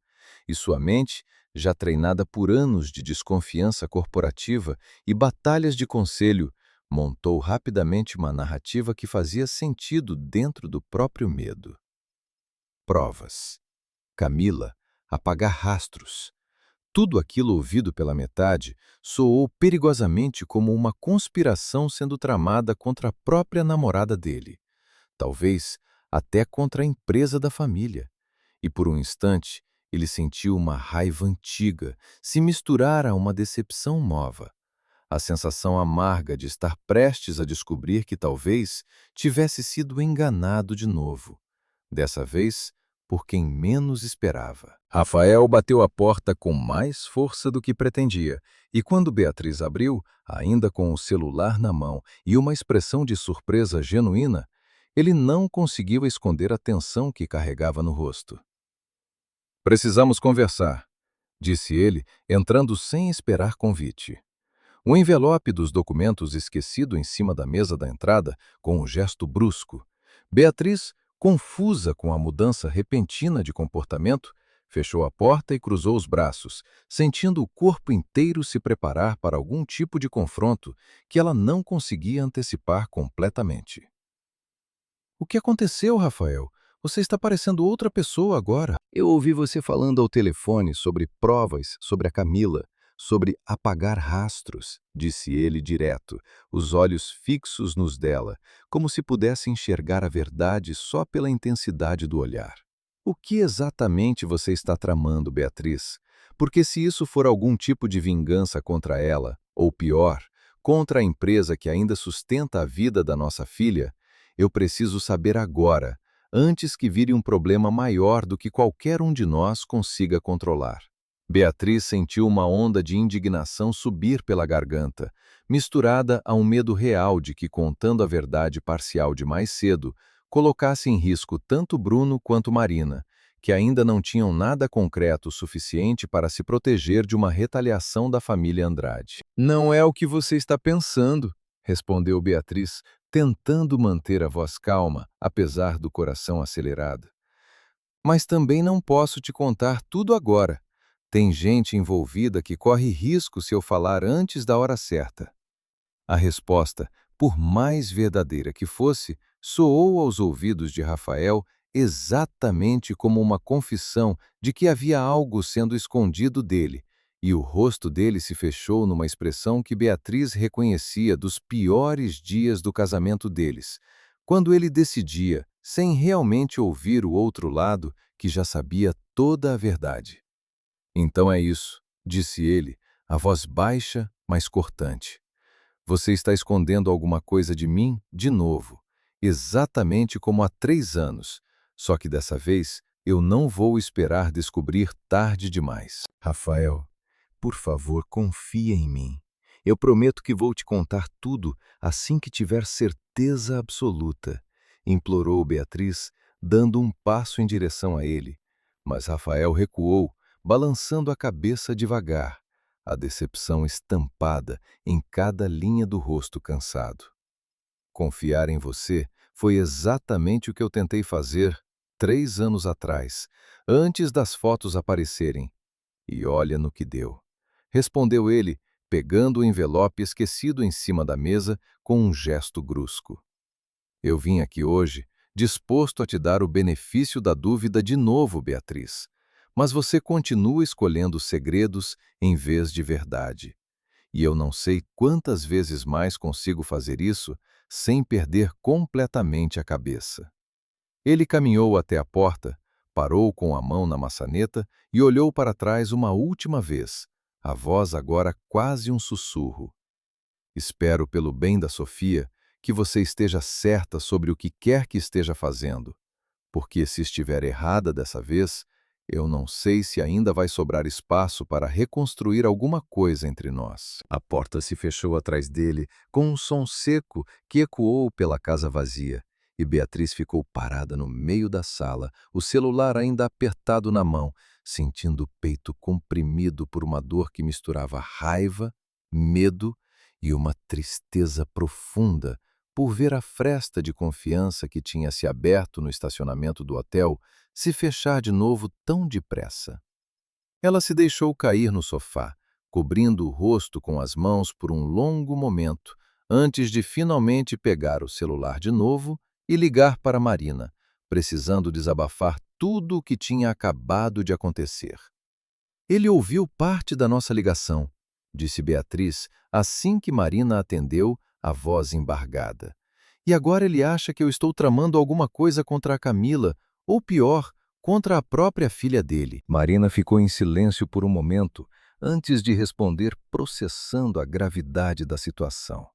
E sua mente, já treinada por anos de desconfiança corporativa e batalhas de conselho, montou rapidamente uma narrativa que fazia sentido dentro do próprio medo. Provas. Camila, apagar rastros. Tudo aquilo ouvido pela metade soou perigosamente como uma conspiração sendo tramada contra a própria namorada dele. Talvez até contra a empresa da família. E por um instante, ele sentiu uma raiva antiga se misturar a uma decepção nova. A sensação amarga de estar prestes a descobrir que talvez tivesse sido enganado de novo. Dessa vez, por quem menos esperava. Rafael bateu a porta com mais força do que pretendia, e quando Beatriz abriu, ainda com o celular na mão e uma expressão de surpresa genuína, ele não conseguiu esconder a tensão que carregava no rosto. "Precisamos conversar", disse ele, entrando sem esperar convite. O envelope dos documentos esquecido em cima da mesa da entrada, com um gesto brusco. Beatriz, confusa com a mudança repentina de comportamento, fechou a porta e cruzou os braços, sentindo o corpo inteiro se preparar para algum tipo de confronto que ela não conseguia antecipar completamente. "O que aconteceu, Rafael? Você está parecendo outra pessoa agora. Eu ouvi você falando ao telefone sobre provas sobre a Camila, sobre apagar rastros", disse ele direto, os olhos fixos nos dela, como se pudesse enxergar a verdade só pela intensidade do olhar. "O que exatamente você está tramando, Beatriz? Porque se isso for algum tipo de vingança contra ela, ou pior, contra a empresa que ainda sustenta a vida da nossa filha, eu preciso saber agora, antes que vire um problema maior do que qualquer um de nós consiga controlar." Beatriz sentiu uma onda de indignação subir pela garganta, misturada a um medo real de que, contando a verdade parcial de mais cedo, colocasse em risco tanto Bruno quanto Marina, que ainda não tinham nada concreto o suficiente para se proteger de uma retaliação da família Andrade. "Não é o que você está pensando", respondeu Beatriz, tentando manter a voz calma, apesar do coração acelerado. "Mas também não posso te contar tudo agora. Tem gente envolvida que corre risco se eu falar antes da hora certa." A resposta, por mais verdadeira que fosse, soou aos ouvidos de Rafael exatamente como uma confissão de que havia algo sendo escondido dele, e o rosto dele se fechou numa expressão que Beatriz reconhecia dos piores dias do casamento deles, quando ele decidia, sem realmente ouvir o outro lado, que já sabia toda a verdade. Então é isso, disse ele, a voz baixa, mas cortante. Você está escondendo alguma coisa de mim de novo, exatamente como há 3 anos, só que dessa vez eu não vou esperar descobrir tarde demais. Rafael, por favor, confia em mim. Eu prometo que vou te contar tudo assim que tiver certeza absoluta, implorou Beatriz, dando um passo em direção a ele. Mas Rafael recuou, balançando a cabeça devagar, a decepção estampada em cada linha do rosto cansado. Confiar em você foi exatamente o que eu tentei fazer 3 anos atrás, antes das fotos aparecerem. E olha no que deu. Respondeu ele, pegando o envelope esquecido em cima da mesa com um gesto brusco. Eu vim aqui hoje disposto a te dar o benefício da dúvida de novo, Beatriz. Mas você continua escolhendo segredos em vez de verdade. E eu não sei quantas vezes mais consigo fazer isso sem perder completamente a cabeça. Ele caminhou até a porta, parou com a mão na maçaneta e olhou para trás uma última vez, a voz agora quase um sussurro. Espero, pelo bem da Sofia, que você esteja certa sobre o que quer que esteja fazendo, porque se estiver errada dessa vez, eu não sei se ainda vai sobrar espaço para reconstruir alguma coisa entre nós. A porta se fechou atrás dele com um som seco que ecoou pela casa vazia, e Beatriz ficou parada no meio da sala, o celular ainda apertado na mão, sentindo o peito comprimido por uma dor que misturava raiva, medo e uma tristeza profunda por ver a fresta de confiança que tinha se aberto no estacionamento do hotel se fechar de novo tão depressa. Ela se deixou cair no sofá, cobrindo o rosto com as mãos por um longo momento, antes de finalmente pegar o celular de novo e ligar para Marina, precisando desabafar tudo o que tinha acabado de acontecer. Ele ouviu parte da nossa ligação, disse Beatriz, assim que Marina atendeu, a voz embargada. E agora ele acha que eu estou tramando alguma coisa contra a Camila, ou pior, contra a própria filha dele. Marina ficou em silêncio por um momento, antes de responder processando a gravidade da situação.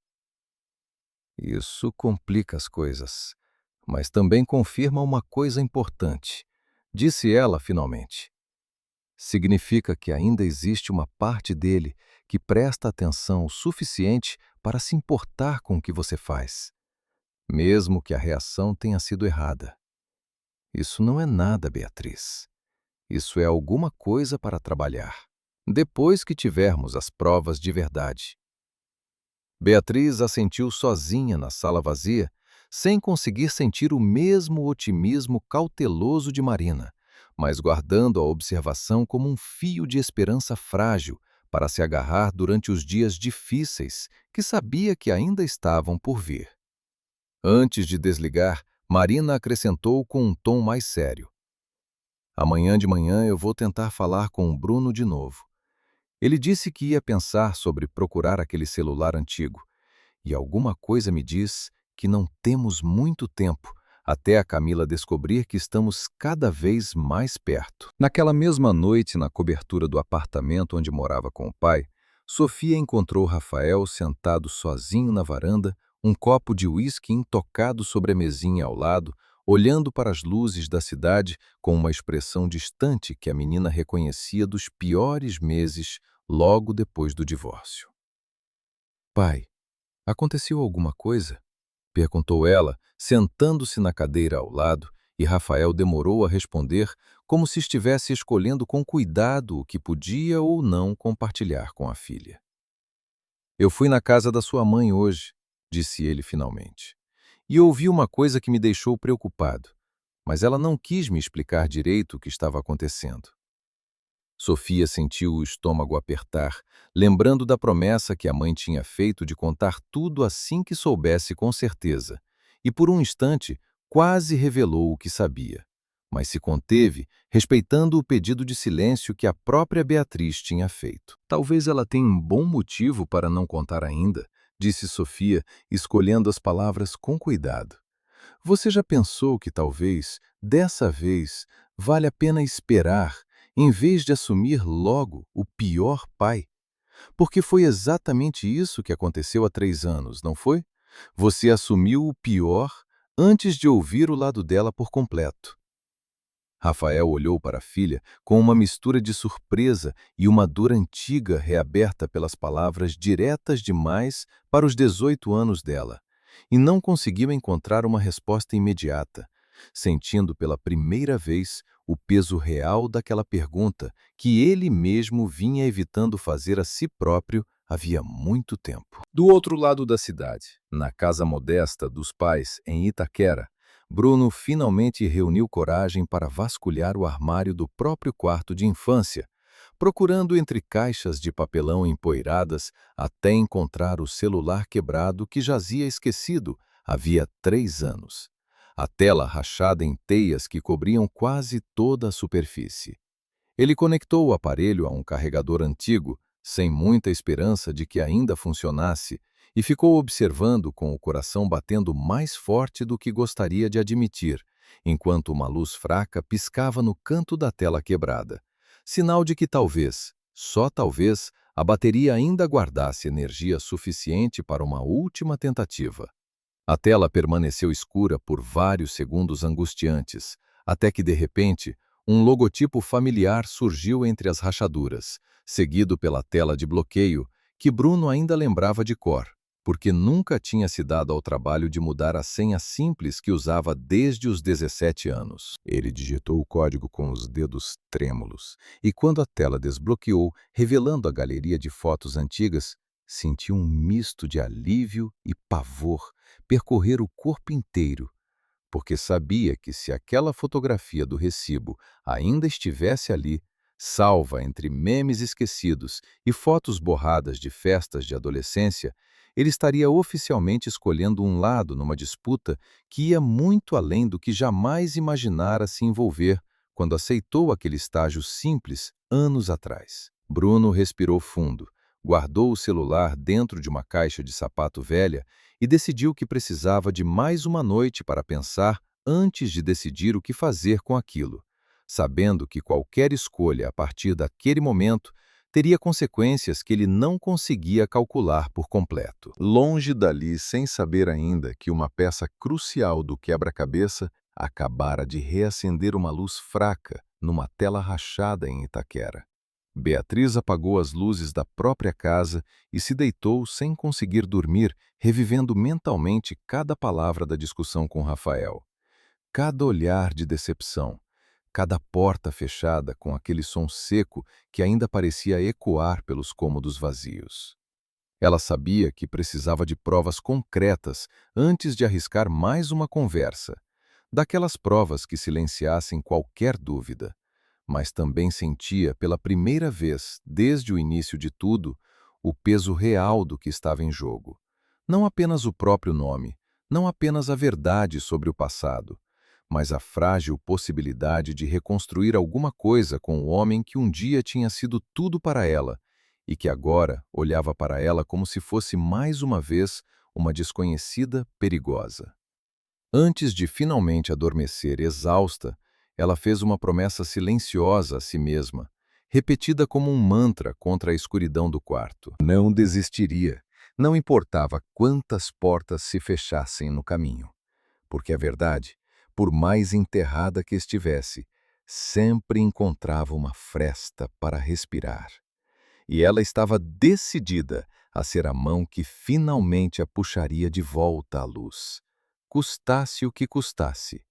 Isso complica as coisas, mas também confirma uma coisa importante, disse ela finalmente. Significa que ainda existe uma parte dele que presta atenção o suficiente para se importar com o que você faz, mesmo que a reação tenha sido errada. Isso não é nada, Beatriz. Isso é alguma coisa para trabalhar, depois que tivermos as provas de verdade. Beatriz assentiu sozinha na sala vazia, sem conseguir sentir o mesmo otimismo cauteloso de Marina, mas guardando a observação como um fio de esperança frágil para se agarrar durante os dias difíceis que sabia que ainda estavam por vir. Antes de desligar, Marina acrescentou com um tom mais sério. Amanhã de manhã eu vou tentar falar com o Bruno de novo. Ele disse que ia pensar sobre procurar aquele celular antigo, e alguma coisa me diz que não temos muito tempo até a Camila descobrir que estamos cada vez mais perto. Naquela mesma noite, na cobertura do apartamento onde morava com o pai, Sofia encontrou Rafael sentado sozinho na varanda, um copo de uísque intocado sobre a mesinha ao lado, olhando para as luzes da cidade com uma expressão distante que a menina reconhecia dos piores meses logo depois do divórcio. Pai, aconteceu alguma coisa? Perguntou ela, sentando-se na cadeira ao lado, e Rafael demorou a responder como se estivesse escolhendo com cuidado o que podia ou não compartilhar com a filha. Eu fui na casa da sua mãe hoje, disse ele finalmente, e ouvi uma coisa que me deixou preocupado, mas ela não quis me explicar direito o que estava acontecendo. Sofia sentiu o estômago apertar, lembrando da promessa que a mãe tinha feito de contar tudo assim que soubesse com certeza, e por um instante quase revelou o que sabia. mas se conteve, respeitando o pedido de silêncio que a própria Beatriz tinha feito. Talvez ela tenha um bom motivo para não contar ainda, disse Sofia, escolhendo as palavras com cuidado. Você já pensou que talvez, dessa vez, vale a pena esperar, em vez de assumir logo o pior pai? Porque foi exatamente isso que aconteceu há 3 anos, não foi? Você assumiu o pior antes de ouvir o lado dela por completo. Rafael olhou para a filha com uma mistura de surpresa e uma dor antiga reaberta pelas palavras diretas demais para os 18 anos dela, e não conseguiu encontrar uma resposta imediata, sentindo pela primeira vez o peso real daquela pergunta que ele mesmo vinha evitando fazer a si próprio havia muito tempo. Do outro lado da cidade, na casa modesta dos pais em Itaquera, Bruno finalmente reuniu coragem para vasculhar o armário do próprio quarto de infância, procurando entre caixas de papelão empoeiradas até encontrar o celular quebrado que jazia esquecido havia 3 anos. A tela rachada em teias que cobriam quase toda a superfície. Ele conectou o aparelho a um carregador antigo, sem muita esperança de que ainda funcionasse, e ficou observando com o coração batendo mais forte do que gostaria de admitir, enquanto uma luz fraca piscava no canto da tela quebrada. Sinal de que talvez, só talvez, a bateria ainda guardasse energia suficiente para uma última tentativa. A tela permaneceu escura por vários segundos angustiantes, até que, de repente, um logotipo familiar surgiu entre as rachaduras, seguido pela tela de bloqueio, que Bruno ainda lembrava de cor, porque nunca tinha se dado ao trabalho de mudar a senha simples que usava desde os 17 anos. Ele digitou o código com os dedos trêmulos, e quando a tela desbloqueou, revelando a galeria de fotos antigas, sentiu um misto de alívio e pavor percorrer o corpo inteiro, porque sabia que se aquela fotografia do recibo ainda estivesse ali, salva entre memes esquecidos e fotos borradas de festas de adolescência, ele estaria oficialmente escolhendo um lado numa disputa que ia muito além do que jamais imaginara se envolver quando aceitou aquele estágio simples anos atrás. Bruno respirou fundo, guardou o celular dentro de uma caixa de sapato velha e decidiu que precisava de mais uma noite para pensar antes de decidir o que fazer com aquilo, sabendo que qualquer escolha a partir daquele momento teria consequências que ele não conseguia calcular por completo. Longe dali, sem saber ainda que uma peça crucial do quebra-cabeça acabara de reacender uma luz fraca numa tela rachada em Itaquera. Beatriz apagou as luzes da própria casa e se deitou sem conseguir dormir, revivendo mentalmente cada palavra da discussão com Rafael. Cada olhar de decepção, cada porta fechada com aquele som seco que ainda parecia ecoar pelos cômodos vazios. Ela sabia que precisava de provas concretas antes de arriscar mais uma conversa, daquelas provas que silenciassem qualquer dúvida, mas também sentia pela primeira vez, desde o início de tudo, o peso real do que estava em jogo. Não apenas o próprio nome, não apenas a verdade sobre o passado, mas a frágil possibilidade de reconstruir alguma coisa com o homem que um dia tinha sido tudo para ela e que agora olhava para ela como se fosse mais uma vez uma desconhecida perigosa. Antes de finalmente adormecer exausta, ela fez uma promessa silenciosa a si mesma, repetida como um mantra contra a escuridão do quarto. Não desistiria, não importava quantas portas se fechassem no caminho. Porque a verdade, por mais enterrada que estivesse, sempre encontrava uma fresta para respirar. E ela estava decidida a ser a mão que finalmente a puxaria de volta à luz, custasse o que custasse,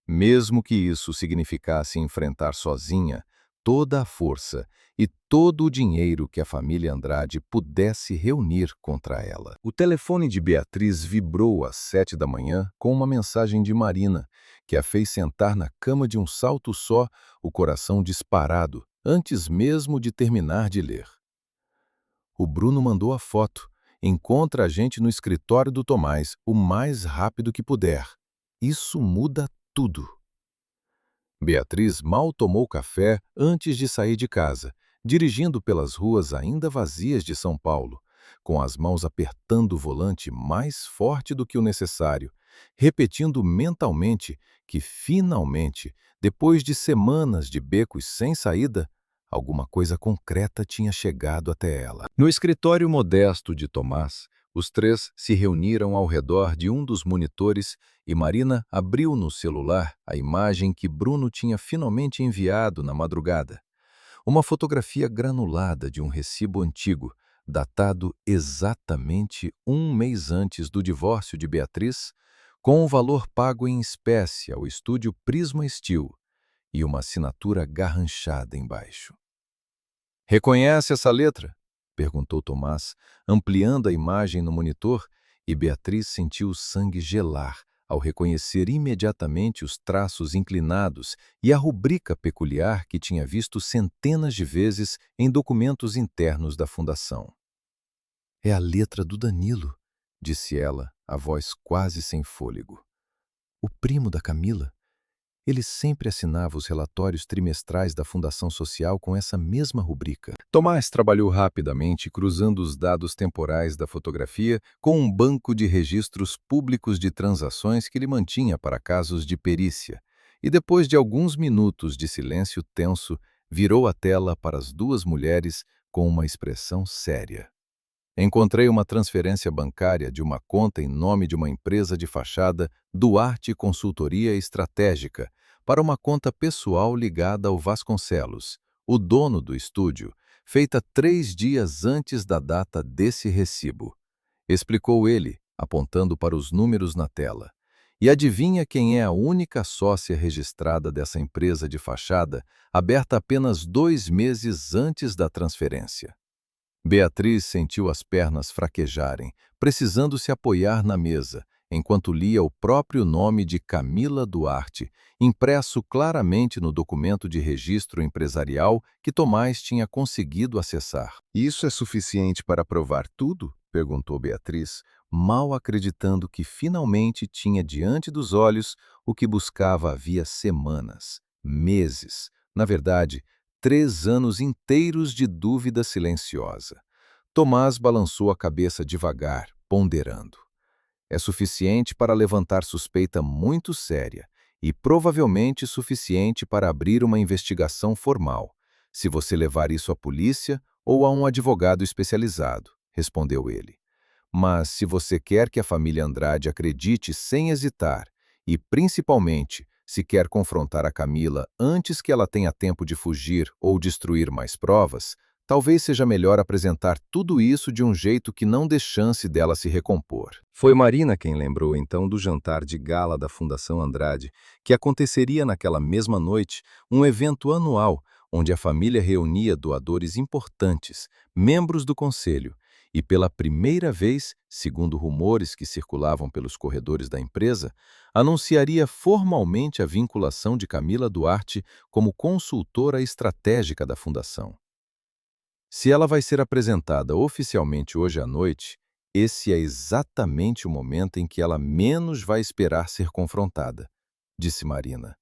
mesmo que isso significasse enfrentar sozinha toda a força e todo o dinheiro que a família Andrade pudesse reunir contra ela. O telefone de Beatriz vibrou às 7 da manhã com uma mensagem de Marina, que a fez sentar na cama de um salto só, o coração disparado, antes mesmo de terminar de ler. O Bruno mandou a foto. Encontra a gente no escritório do Tomás o mais rápido que puder. Isso muda tudo. Beatriz mal tomou café antes de sair de casa, dirigindo pelas ruas ainda vazias de São Paulo, com as mãos apertando o volante mais forte do que o necessário, repetindo mentalmente que, finalmente, depois de semanas de becos sem saída, alguma coisa concreta tinha chegado até ela. No escritório modesto de Tomás, os três se reuniram ao redor de um dos monitores e Marina abriu no celular a imagem que Bruno tinha finalmente enviado na madrugada. Uma fotografia granulada de um recibo antigo, datado exatamente um mês antes do divórcio de Beatriz, com o valor pago em espécie ao estúdio Prisma Steel e uma assinatura garranchada embaixo. "Reconhece essa letra?" perguntou Tomás, ampliando a imagem no monitor, e Beatriz sentiu o sangue gelar ao reconhecer imediatamente os traços inclinados e a rubrica peculiar que tinha visto centenas de vezes em documentos internos da fundação. "É a letra do Danilo", disse ela, a voz quase sem fôlego. "O primo da Camila. Ele sempre assinava os relatórios trimestrais da Fundação Social com essa mesma rubrica." Tomás trabalhou rapidamente cruzando os dados temporais da fotografia com um banco de registros públicos de transações que ele mantinha para casos de perícia, e depois de alguns minutos de silêncio tenso, virou a tela para as duas mulheres com uma expressão séria. "Encontrei uma transferência bancária de uma conta em nome de uma empresa de fachada, Duarte Consultoria Estratégica, para uma conta pessoal ligada ao Vasconcelos, o dono do estúdio, feita 3 dias antes da data desse recibo", explicou ele, apontando para os números na tela. "E adivinha quem é a única sócia registrada dessa empresa de fachada, aberta apenas 2 meses antes da transferência?" Beatriz sentiu as pernas fraquejarem, precisando se apoiar na mesa, enquanto lia o próprio nome de Camila Duarte, impresso claramente no documento de registro empresarial que Tomás tinha conseguido acessar. "Isso é suficiente para provar tudo?" perguntou Beatriz, mal acreditando que finalmente tinha diante dos olhos o que buscava havia semanas, meses, na verdade, 3 anos inteiros de dúvida silenciosa. Tomás balançou a cabeça devagar, ponderando. "É suficiente para levantar suspeita muito séria e provavelmente suficiente para abrir uma investigação formal, se você levar isso à polícia ou a um advogado especializado", respondeu ele. "Mas se você quer que a família Andrade acredite sem hesitar e, principalmente, se quer confrontar a Camila antes que ela tenha tempo de fugir ou destruir mais provas, talvez seja melhor apresentar tudo isso de um jeito que não dê chance dela se recompor." Foi Marina quem lembrou então do jantar de gala da Fundação Andrade, que aconteceria naquela mesma noite, um evento anual onde a família reunia doadores importantes, membros do conselho, e pela primeira vez, segundo rumores que circulavam pelos corredores da empresa, anunciaria formalmente a vinculação de Camila Duarte como consultora estratégica da fundação. "Se ela vai ser apresentada oficialmente hoje à noite, esse é exatamente o momento em que ela menos vai esperar ser confrontada", disse Marina.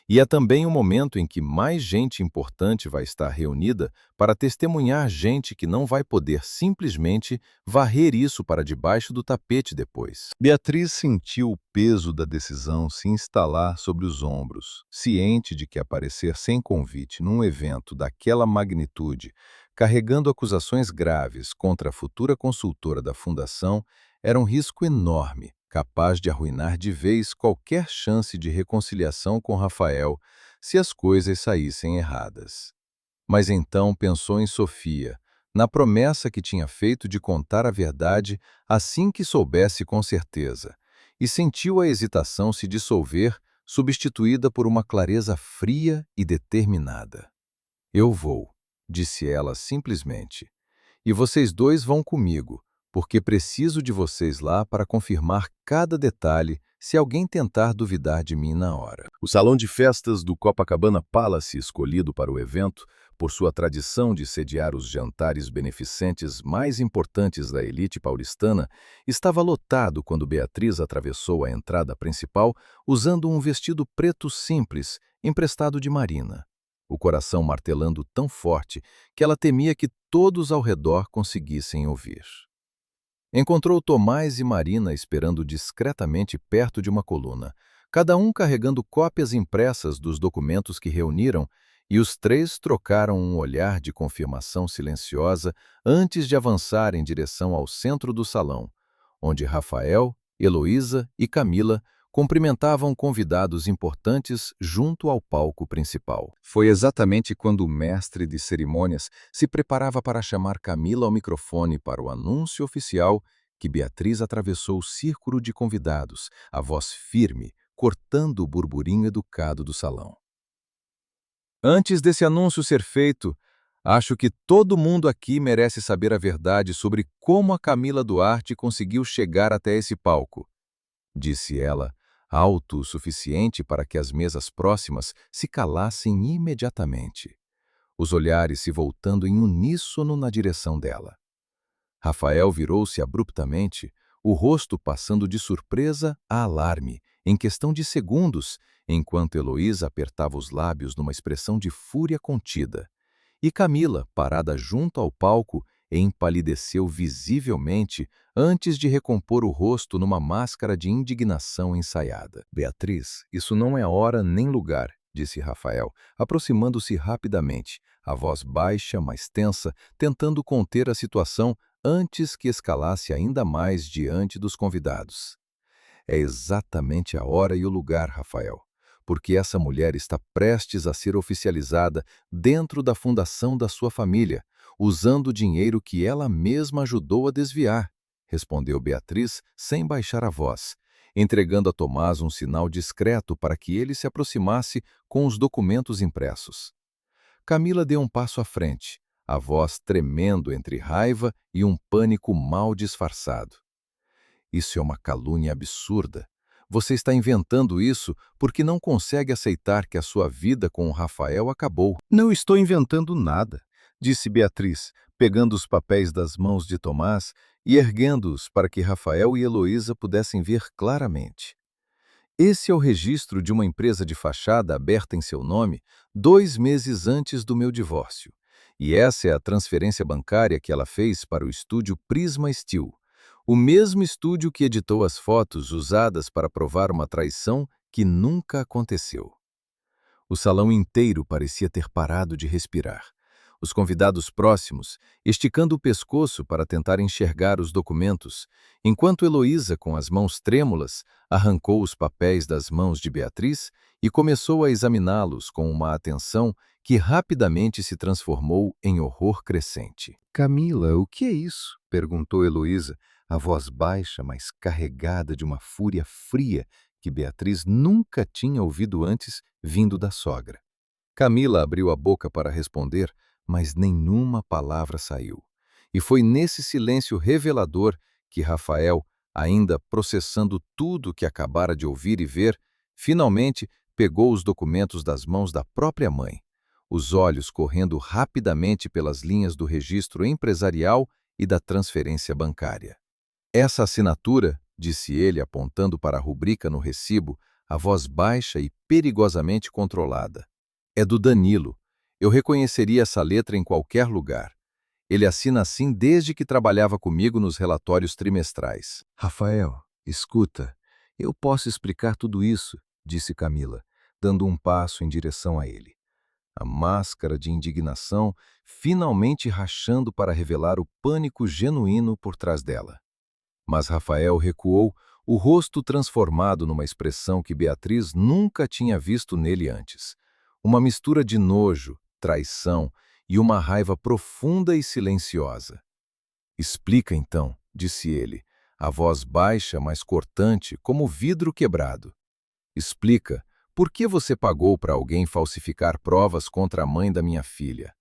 "E é também o momento em que mais gente importante vai estar reunida para testemunhar gente que não vai poder simplesmente varrer isso para debaixo do tapete depois." Beatriz sentiu o peso da decisão se instalar sobre os ombros, ciente de que aparecer sem convite num evento daquela magnitude, carregando acusações graves contra a futura consultora da fundação, era um risco enorme, capaz de arruinar de vez qualquer chance de reconciliação com Rafael se as coisas saíssem erradas. Mas então pensou em Sofia, na promessa que tinha feito de contar a verdade assim que soubesse com certeza, e sentiu a hesitação se dissolver, substituída por uma clareza fria e determinada. "Eu vou", disse ela simplesmente. "E vocês dois vão comigo, porque preciso de vocês lá para confirmar cada detalhe se alguém tentar duvidar de mim na hora." O salão de festas do Copacabana Palace, escolhido para o evento, por sua tradição de sediar os jantares beneficentes mais importantes da elite paulistana, estava lotado quando Beatriz atravessou a entrada principal usando um vestido preto simples, emprestado de Marina, o coração martelando tão forte que ela temia que todos ao redor conseguissem ouvir. Encontrou Tomás e Marina esperando discretamente perto de uma coluna, cada um carregando cópias impressas dos documentos que reuniram, e os três trocaram um olhar de confirmação silenciosa antes de avançar em direção ao centro do salão, onde Rafael, Heloísa e Camila cumprimentavam convidados importantes junto ao palco principal. Foi exatamente quando o mestre de cerimônias se preparava para chamar Camila ao microfone para o anúncio oficial que Beatriz atravessou o círculo de convidados, a voz firme, cortando o burburinho educado do salão. Antes desse anúncio ser feito, acho que todo mundo aqui merece saber a verdade sobre como a Camila Duarte conseguiu chegar até esse palco, disse ela, alto o suficiente para que as mesas próximas se calassem imediatamente, os olhares se voltando em uníssono na direção dela. Rafael virou-se abruptamente, o rosto passando de surpresa a alarme, em questão de segundos, enquanto Heloísa apertava os lábios numa expressão de fúria contida. E Camila, parada junto ao palco, empalideceu visivelmente antes de recompor o rosto numa máscara de indignação ensaiada. Beatriz, isso não é hora nem lugar, disse Rafael, aproximando-se rapidamente, a voz baixa, mas tensa, tentando conter a situação antes que escalasse ainda mais diante dos convidados. É exatamente a hora e o lugar, Rafael, porque essa mulher está prestes a ser oficializada dentro da fundação da sua família, usando o dinheiro que ela mesma ajudou a desviar, respondeu Beatriz sem baixar a voz, entregando a Tomás um sinal discreto para que ele se aproximasse com os documentos impressos. Camila deu um passo à frente, a voz tremendo entre raiva e um pânico mal disfarçado. Isso é uma calúnia absurda. Você está inventando isso porque não consegue aceitar que a sua vida com o Rafael acabou. Não estou inventando nada, disse Beatriz, pegando os papéis das mãos de Tomás e erguendo-os para que Rafael e Heloísa pudessem ver claramente. Esse é o registro de uma empresa de fachada aberta em seu nome 2 meses antes do meu divórcio. E essa é a transferência bancária que ela fez para o estúdio Prisma Steel, o mesmo estúdio que editou as fotos usadas para provar uma traição que nunca aconteceu. O salão inteiro parecia ter parado de respirar. Os convidados próximos, esticando o pescoço para tentar enxergar os documentos, enquanto Heloísa, com as mãos trêmulas, arrancou os papéis das mãos de Beatriz e começou a examiná-los com uma atenção que rapidamente se transformou em horror crescente. «Camila, o que é isso?» perguntou Heloísa, a voz baixa, mas carregada de uma fúria fria que Beatriz nunca tinha ouvido antes vindo da sogra. Camila abriu a boca para responder, mas nenhuma palavra saiu. E foi nesse silêncio revelador que Rafael, ainda processando tudo que acabara de ouvir e ver, finalmente pegou os documentos das mãos da própria mãe, os olhos correndo rapidamente pelas linhas do registro empresarial e da transferência bancária. Essa assinatura, disse ele apontando para a rubrica no recibo, a voz baixa e perigosamente controlada. É do Danilo. Eu reconheceria essa letra em qualquer lugar. Ele assina assim desde que trabalhava comigo nos relatórios trimestrais. Rafael, escuta, eu posso explicar tudo isso, disse Camila, dando um passo em direção a ele. A máscara de indignação finalmente rachando para revelar o pânico genuíno por trás dela. Mas Rafael recuou, o rosto transformado numa expressão que Beatriz nunca tinha visto nele antes. Uma mistura de nojo, traição e uma raiva profunda e silenciosa. Explica então, disse ele, a voz baixa, mas cortante, como vidro quebrado. Explica, por que você pagou para alguém falsificar provas contra a mãe da minha filha?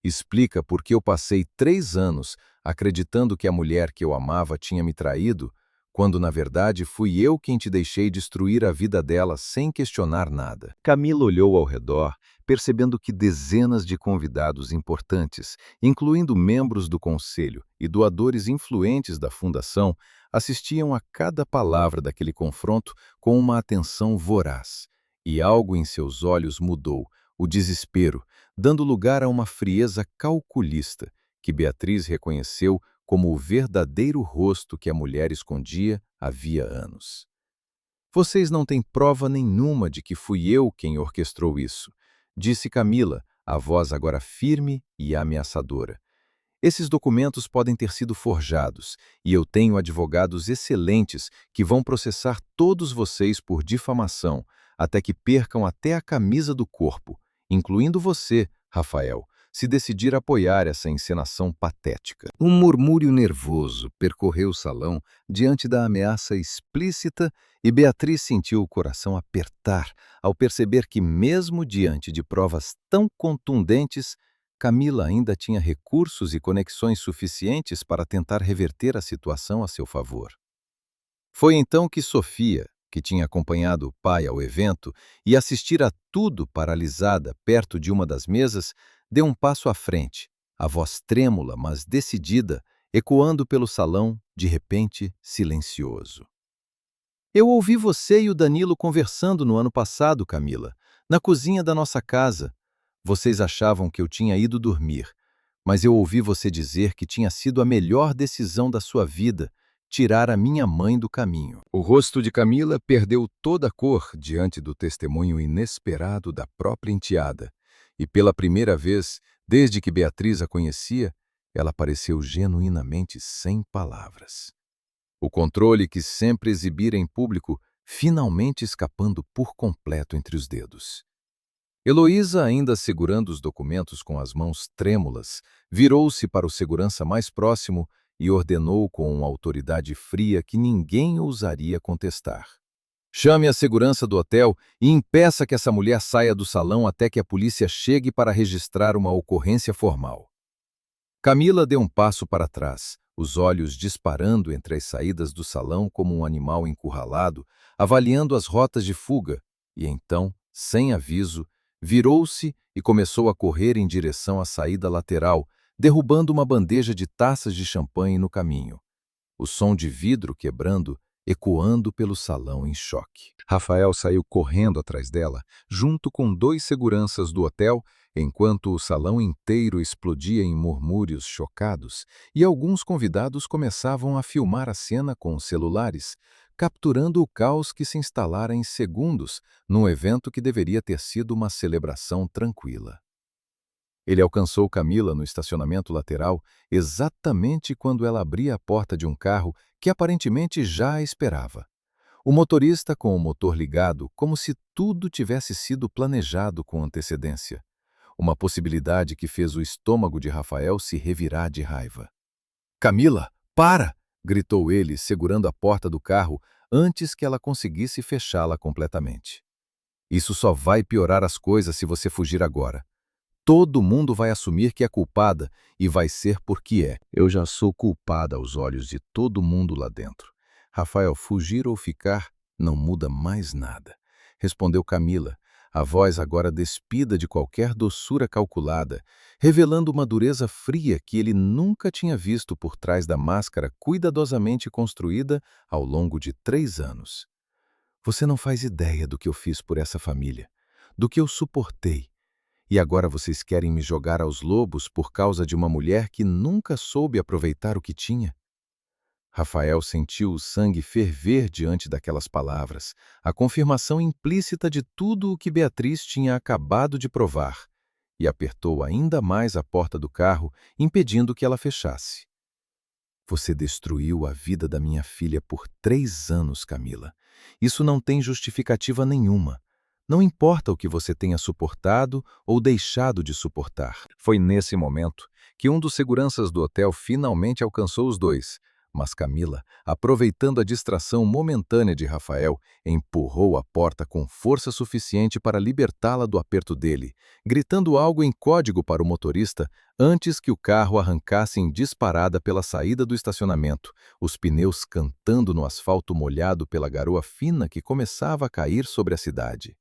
Explica por que eu passei 3 anos acreditando que a mulher que eu amava tinha me traído, quando na verdade fui eu quem te deixei destruir a vida dela sem questionar nada. Camila olhou ao redor, percebendo que dezenas de convidados importantes, incluindo membros do conselho e doadores influentes da fundação, assistiam a cada palavra daquele confronto com uma atenção voraz. E algo em seus olhos mudou, o desespero, dando lugar a uma frieza calculista, que Beatriz reconheceu como o verdadeiro rosto que a mulher escondia havia anos. Vocês não têm prova nenhuma de que fui eu quem orquestrou isso, disse Camila, a voz agora firme e ameaçadora. Esses documentos podem ter sido forjados, e eu tenho advogados excelentes que vão processar todos vocês por difamação, até que percam até a camisa do corpo, incluindo você, Rafael, se decidir apoiar essa encenação patética. Um murmúrio nervoso percorreu o salão diante da ameaça explícita e Beatriz sentiu o coração apertar ao perceber que, mesmo diante de provas tão contundentes, Camila ainda tinha recursos e conexões suficientes para tentar reverter a situação a seu favor. Foi então que Sofia, que tinha acompanhado o pai ao evento e assistir a tudo paralisada perto de uma das mesas, deu um passo à frente, a voz trêmula, mas decidida, ecoando pelo salão, de repente silencioso. Eu ouvi você e o Danilo conversando no ano passado, Camila, na cozinha da nossa casa. Vocês achavam que eu tinha ido dormir, mas eu ouvi você dizer que tinha sido a melhor decisão da sua vida, tirar a minha mãe do caminho. O rosto de Camila perdeu toda a cor diante do testemunho inesperado da própria enteada, e pela primeira vez, desde que Beatriz a conhecia, ela pareceu genuinamente sem palavras. O controle que sempre exibira em público, finalmente escapando por completo entre os dedos. Heloísa, ainda segurando os documentos com as mãos trêmulas, virou-se para o segurança mais próximo e ordenou com uma autoridade fria que ninguém ousaria contestar. Chame a segurança do hotel e impeça que essa mulher saia do salão até que a polícia chegue para registrar uma ocorrência formal. Camila deu um passo para trás, os olhos disparando entre as saídas do salão como um animal encurralado, avaliando as rotas de fuga, e então, sem aviso, virou-se e começou a correr em direção à saída lateral, derrubando uma bandeja de taças de champanhe no caminho. O som de vidro quebrando, ecoando pelo salão em choque. Rafael saiu correndo atrás dela, junto com 2 seguranças do hotel, enquanto o salão inteiro explodia em murmúrios chocados e alguns convidados começavam a filmar a cena com os celulares, capturando o caos que se instalara em segundos num evento que deveria ter sido uma celebração tranquila. Ele alcançou Camila no estacionamento lateral exatamente quando ela abria a porta de um carro que aparentemente já a esperava. O motorista com o motor ligado, como se tudo tivesse sido planejado com antecedência. Uma possibilidade que fez o estômago de Rafael se revirar de raiva. "Camila, para!" gritou ele, segurando a porta do carro antes que ela conseguisse fechá-la completamente. "Isso só vai piorar as coisas se você fugir agora. Todo mundo vai assumir que é culpada e vai ser porque é. Eu já sou culpada aos olhos de todo mundo lá dentro. Rafael, fugir ou ficar não muda mais nada", respondeu Camila, a voz agora despida de qualquer doçura calculada, revelando uma dureza fria que ele nunca tinha visto por trás da máscara cuidadosamente construída ao longo de 3 anos. "Você não faz ideia do que eu fiz por essa família, do que eu suportei. E agora vocês querem me jogar aos lobos por causa de uma mulher que nunca soube aproveitar o que tinha?" Rafael sentiu o sangue ferver diante daquelas palavras, a confirmação implícita de tudo o que Beatriz tinha acabado de provar, e apertou ainda mais a porta do carro, impedindo que ela fechasse. "Você destruiu a vida da minha filha por 3 anos, Camila. Isso não tem justificativa nenhuma. Não importa o que você tenha suportado ou deixado de suportar." Foi nesse momento que um dos seguranças do hotel finalmente alcançou os 2, mas Camila, aproveitando a distração momentânea de Rafael, empurrou a porta com força suficiente para libertá-la do aperto dele, gritando algo em código para o motorista antes que o carro arrancasse em disparada pela saída do estacionamento, os pneus cantando no asfalto molhado pela garoa fina que começava a cair sobre a cidade.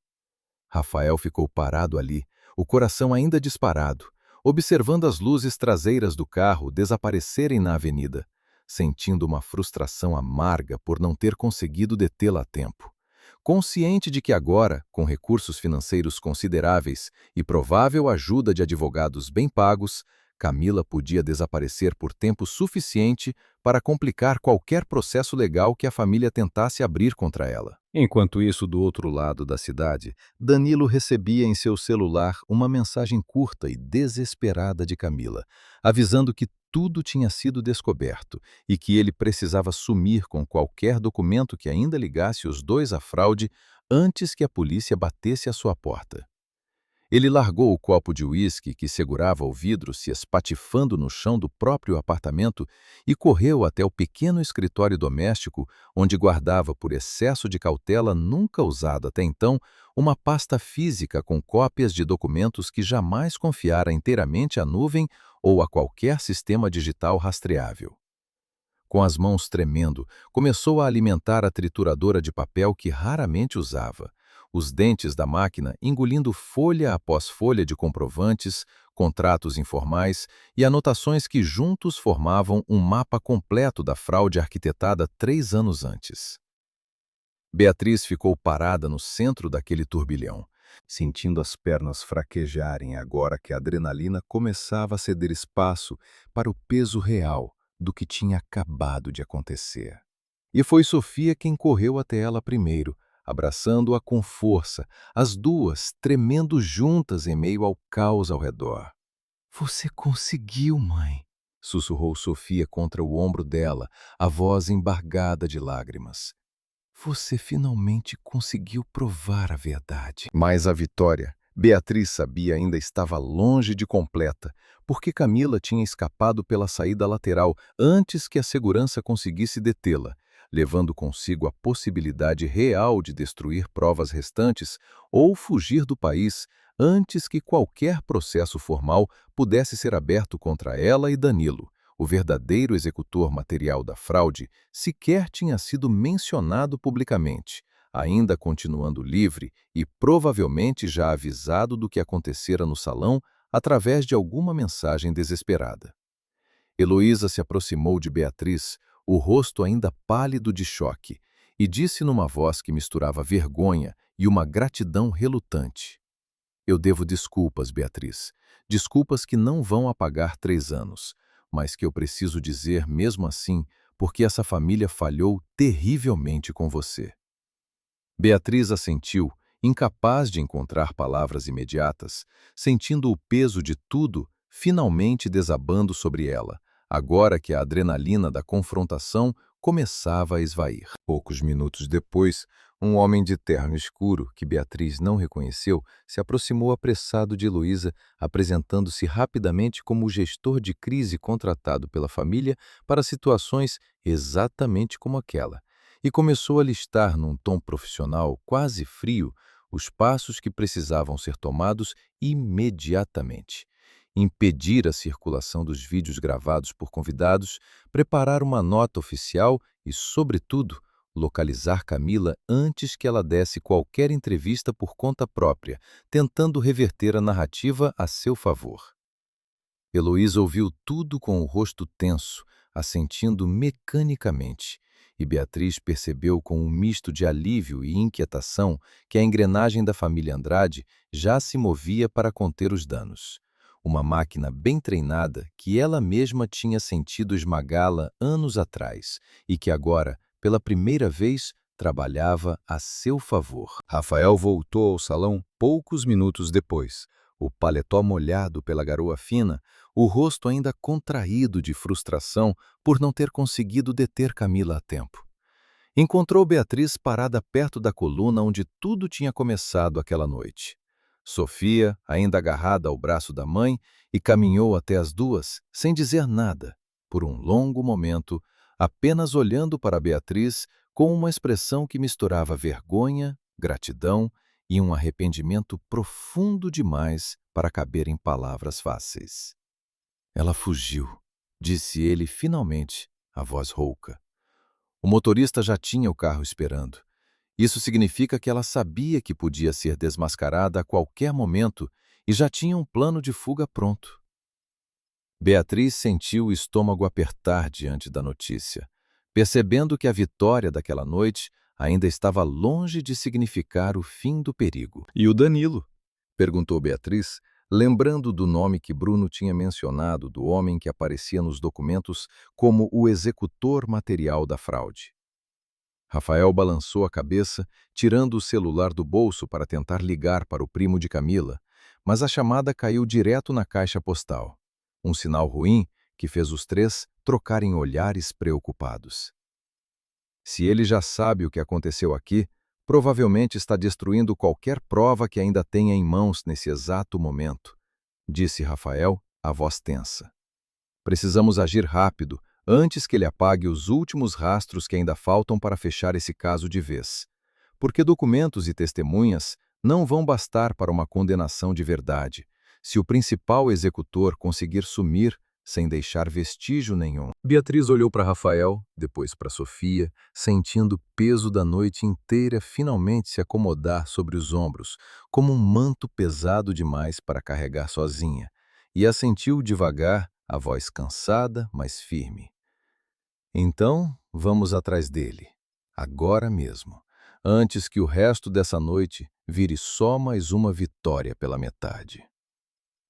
Rafael ficou parado ali, o coração ainda disparado, observando as luzes traseiras do carro desaparecerem na avenida, sentindo uma frustração amarga por não ter conseguido detê-la a tempo. Consciente de que agora, com recursos financeiros consideráveis e provável ajuda de advogados bem pagos, Camila podia desaparecer por tempo suficiente para complicar qualquer processo legal que a família tentasse abrir contra ela. Enquanto isso, do outro lado da cidade, Danilo recebia em seu celular uma mensagem curta e desesperada de Camila, avisando que tudo tinha sido descoberto e que ele precisava sumir com qualquer documento que ainda ligasse os dois à fraude antes que a polícia batesse à sua porta. Ele largou o copo de uísque que segurava o vidro se espatifando no chão do próprio apartamento e correu até o pequeno escritório doméstico onde guardava, por excesso de cautela nunca usada até então, uma pasta física com cópias de documentos que jamais confiara inteiramente à nuvem ou a qualquer sistema digital rastreável. Com as mãos tremendo, começou a alimentar a trituradora de papel que raramente usava, os dentes da máquina engolindo folha após folha de comprovantes, contratos informais e anotações que juntos formavam um mapa completo da fraude arquitetada 3 anos antes. Beatriz ficou parada no centro daquele turbilhão, sentindo as pernas fraquejarem agora que a adrenalina começava a ceder espaço para o peso real do que tinha acabado de acontecer. E foi Sofia quem correu até ela primeiro, abraçando-a com força, as duas tremendo juntas em meio ao caos ao redor. "Você conseguiu, mãe", sussurrou Sofia contra o ombro dela, a voz embargada de lágrimas. "Você finalmente conseguiu provar a verdade." Mas a vitória, Beatriz sabia, ainda estava longe de completa, porque Camila tinha escapado pela saída lateral antes que a segurança conseguisse detê-la, levando consigo a possibilidade real de destruir provas restantes ou fugir do país antes que qualquer processo formal pudesse ser aberto contra ela e Danilo. O verdadeiro executor material da fraude sequer tinha sido mencionado publicamente, ainda continuando livre e provavelmente já avisado do que acontecera no salão através de alguma mensagem desesperada. Heloísa se aproximou de Beatriz, o rosto ainda pálido de choque, e disse numa voz que misturava vergonha e uma gratidão relutante: "Eu devo desculpas, Beatriz. Desculpas que não vão apagar 3 anos, mas que eu preciso dizer mesmo assim, porque essa família falhou terrivelmente com você." Beatriz assentiu, incapaz de encontrar palavras imediatas, sentindo o peso de tudo finalmente desabando sobre ela, agora que a adrenalina da confrontação começava a esvair. Poucos minutos depois, um homem de terno escuro, que Beatriz não reconheceu, se aproximou apressado de Heloísa, apresentando-se rapidamente como o gestor de crise contratado pela família para situações exatamente como aquela, e começou a listar num tom profissional quase frio os passos que precisavam ser tomados imediatamente. Impedir a circulação dos vídeos gravados por convidados, preparar uma nota oficial e, sobretudo, localizar Camila antes que ela desse qualquer entrevista por conta própria, tentando reverter a narrativa a seu favor. Heloísa ouviu tudo com o rosto tenso, assentindo mecanicamente, e Beatriz percebeu com um misto de alívio e inquietação que a engrenagem da família Andrade já se movia para conter os danos. Uma máquina bem treinada que ela mesma tinha sentido esmagá-la anos atrás e que agora, pela primeira vez, trabalhava a seu favor. Rafael voltou ao salão poucos minutos depois, o paletó molhado pela garoa fina, o rosto ainda contraído de frustração por não ter conseguido deter Camila a tempo. Encontrou Beatriz parada perto da coluna onde tudo tinha começado aquela noite. Sofia, ainda agarrada ao braço da mãe, e caminhou até as duas, sem dizer nada, por um longo momento, apenas olhando para Beatriz com uma expressão que misturava vergonha, gratidão e um arrependimento profundo demais para caber em palavras fáceis. "Ela fugiu", disse ele finalmente, a voz rouca. O motorista já tinha o carro esperando. Isso significa que ela sabia que podia ser desmascarada a qualquer momento e já tinha um plano de fuga pronto. Beatriz sentiu o estômago apertar diante da notícia, percebendo que a vitória daquela noite ainda estava longe de significar o fim do perigo. E o Danilo? Perguntou Beatriz, lembrando do nome que Bruno tinha mencionado do homem que aparecia nos documentos como o executor material da fraude. Rafael balançou a cabeça, tirando o celular do bolso para tentar ligar para o primo de Camila, mas a chamada caiu direto na caixa postal. Um sinal ruim que fez os três trocarem olhares preocupados. Se ele já sabe o que aconteceu aqui, provavelmente está destruindo qualquer prova que ainda tenha em mãos nesse exato momento, disse Rafael, a voz tensa. Precisamos agir rápido, antes que ele apague os últimos rastros que ainda faltam para fechar esse caso de vez. Porque documentos e testemunhas não vão bastar para uma condenação de verdade, se o principal executor conseguir sumir sem deixar vestígio nenhum. Beatriz olhou para Rafael, depois para Sofia, sentindo o peso da noite inteira finalmente se acomodar sobre os ombros, como um manto pesado demais para carregar sozinha, e assentiu devagar, a voz cansada, mas firme. Então, vamos atrás dele, agora mesmo, antes que o resto dessa noite vire só mais uma vitória pela metade.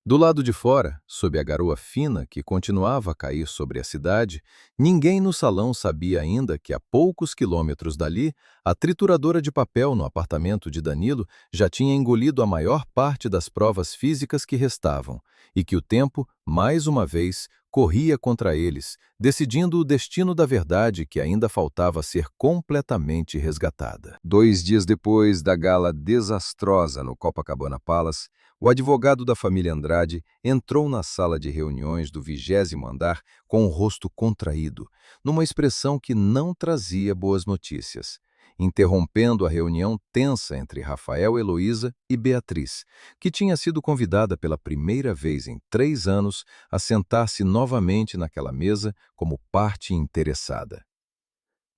Do lado de fora, sob a garoa fina que continuava a cair sobre a cidade, ninguém no salão sabia ainda que a poucos quilômetros dali, a trituradora de papel no apartamento de Danilo já tinha engolido a maior parte das provas físicas que restavam, e que o tempo, mais uma vez, corria contra eles, decidindo o destino da verdade que ainda faltava ser completamente resgatada. 2 dias depois da gala desastrosa no Copacabana Palace, o advogado da família Andrade entrou na sala de reuniões do 20º andar com o rosto contraído, numa expressão que não trazia boas notícias, interrompendo a reunião tensa entre Rafael, Heloísa e Beatriz, que tinha sido convidada pela primeira vez em 3 anos a sentar-se novamente naquela mesa como parte interessada.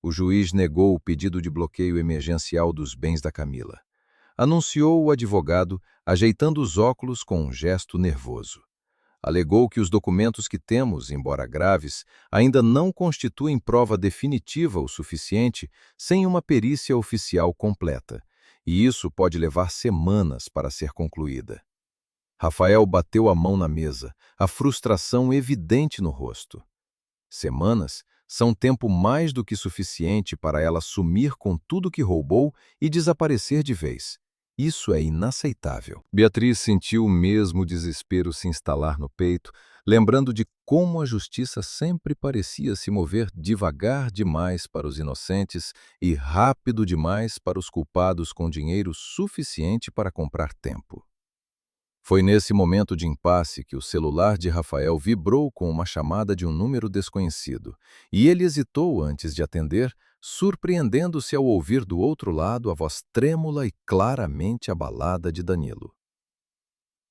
O juiz negou o pedido de bloqueio emergencial dos bens da Camila. Anunciou o advogado, ajeitando os óculos com um gesto nervoso. Alegou que os documentos que temos, embora graves, ainda não constituem prova definitiva o suficiente sem uma perícia oficial completa, e isso pode levar semanas para ser concluída. Rafael bateu a mão na mesa, a frustração evidente no rosto. Semanas são tempo mais do que suficiente para ela sumir com tudo que roubou e desaparecer de vez. Isso é inaceitável. Beatriz sentiu o mesmo desespero se instalar no peito, lembrando de como a justiça sempre parecia se mover devagar demais para os inocentes e rápido demais para os culpados com dinheiro suficiente para comprar tempo. Foi nesse momento de impasse que o celular de Rafael vibrou com uma chamada de um número desconhecido, e ele hesitou antes de atender, surpreendendo-se ao ouvir do outro lado a voz trêmula e claramente abalada de Danilo.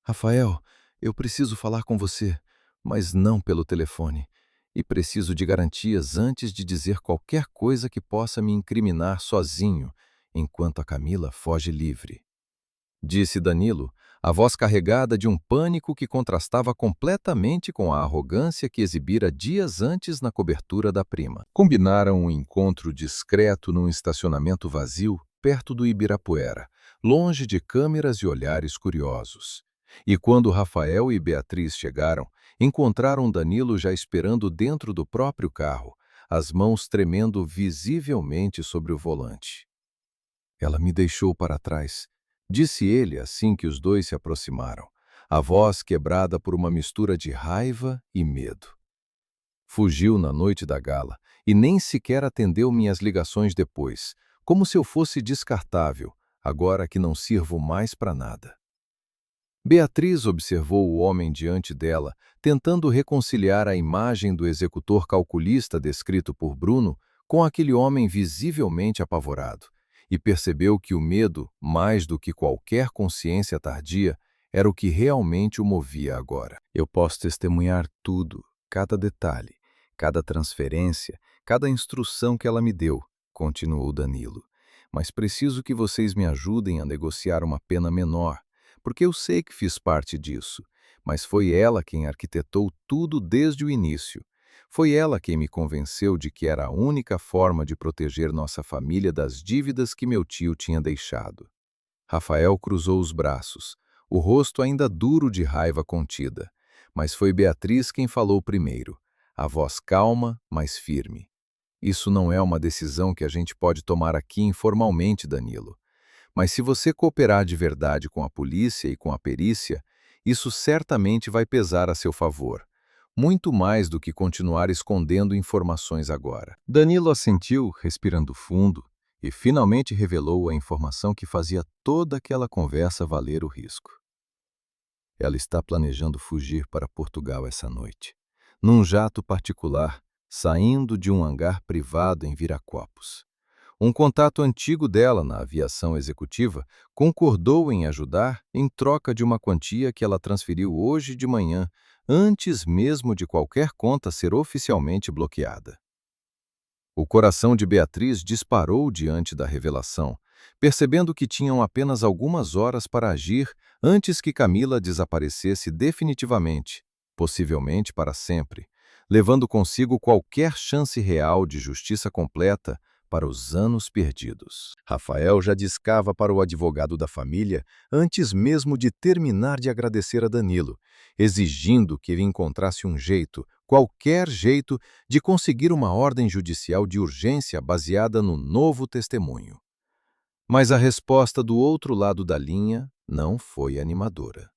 Rafael, eu preciso falar com você, mas não pelo telefone, e preciso de garantias antes de dizer qualquer coisa que possa me incriminar sozinho, enquanto a Camila foge livre. Disse Danilo, a voz carregada de um pânico que contrastava completamente com a arrogância que exibira dias antes na cobertura da prima. Combinaram um encontro discreto num estacionamento vazio perto do Ibirapuera, longe de câmeras e olhares curiosos. E quando Rafael e Beatriz chegaram, encontraram Danilo já esperando dentro do próprio carro, as mãos tremendo visivelmente sobre o volante. Ela me deixou para trás, disse ele assim que os dois se aproximaram, a voz quebrada por uma mistura de raiva e medo. Fugiu na noite da gala e nem sequer atendeu minhas ligações depois, como se eu fosse descartável, agora que não sirvo mais para nada. Beatriz observou o homem diante dela, tentando reconciliar a imagem do executor calculista descrito por Bruno com aquele homem visivelmente apavorado, e percebeu que o medo, mais do que qualquer consciência tardia, era o que realmente o movia agora. Eu posso testemunhar tudo, cada detalhe, cada transferência, cada instrução que ela me deu, continuou Danilo. Mas preciso que vocês me ajudem a negociar uma pena menor, porque eu sei que fiz parte disso, mas foi ela quem arquitetou tudo desde o início. Foi ela quem me convenceu de que era a única forma de proteger nossa família das dívidas que meu tio tinha deixado. Rafael cruzou os braços, o rosto ainda duro de raiva contida. Mas foi Beatriz quem falou primeiro, a voz calma, mas firme. Isso não é uma decisão que a gente pode tomar aqui informalmente, Danilo. Mas se você cooperar de verdade com a polícia e com a perícia, isso certamente vai pesar a seu favor. Muito mais do que continuar escondendo informações agora. Danilo assentiu, respirando fundo, e finalmente revelou a informação que fazia toda aquela conversa valer o risco. Ela está planejando fugir para Portugal essa noite, num jato particular, saindo de um hangar privado em Viracopos. Um contato antigo dela na aviação executiva concordou em ajudar em troca de uma quantia que ela transferiu hoje de manhã, antes mesmo de qualquer conta ser oficialmente bloqueada. O coração de Beatriz disparou diante da revelação, percebendo que tinham apenas algumas horas para agir antes que Camila desaparecesse definitivamente, possivelmente para sempre, levando consigo qualquer chance real de justiça completa para os anos perdidos. Rafael já discava para o advogado da família antes mesmo de terminar de agradecer a Danilo, exigindo que ele encontrasse um jeito, qualquer jeito, de conseguir uma ordem judicial de urgência baseada no novo testemunho. Mas a resposta do outro lado da linha não foi animadora.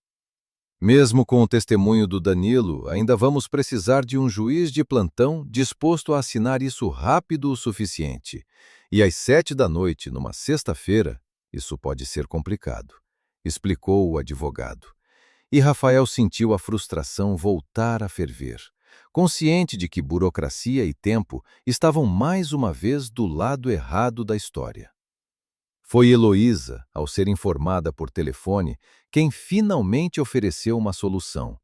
Mesmo com o testemunho do Danilo, ainda vamos precisar de um juiz de plantão disposto a assinar isso rápido o suficiente. E às 7 da noite, numa sexta-feira, isso pode ser complicado, explicou o advogado. E Rafael sentiu a frustração voltar a ferver, consciente de que burocracia e tempo estavam mais uma vez do lado errado da história. Foi Heloísa, ao ser informada por telefone, quem finalmente ofereceu uma solução,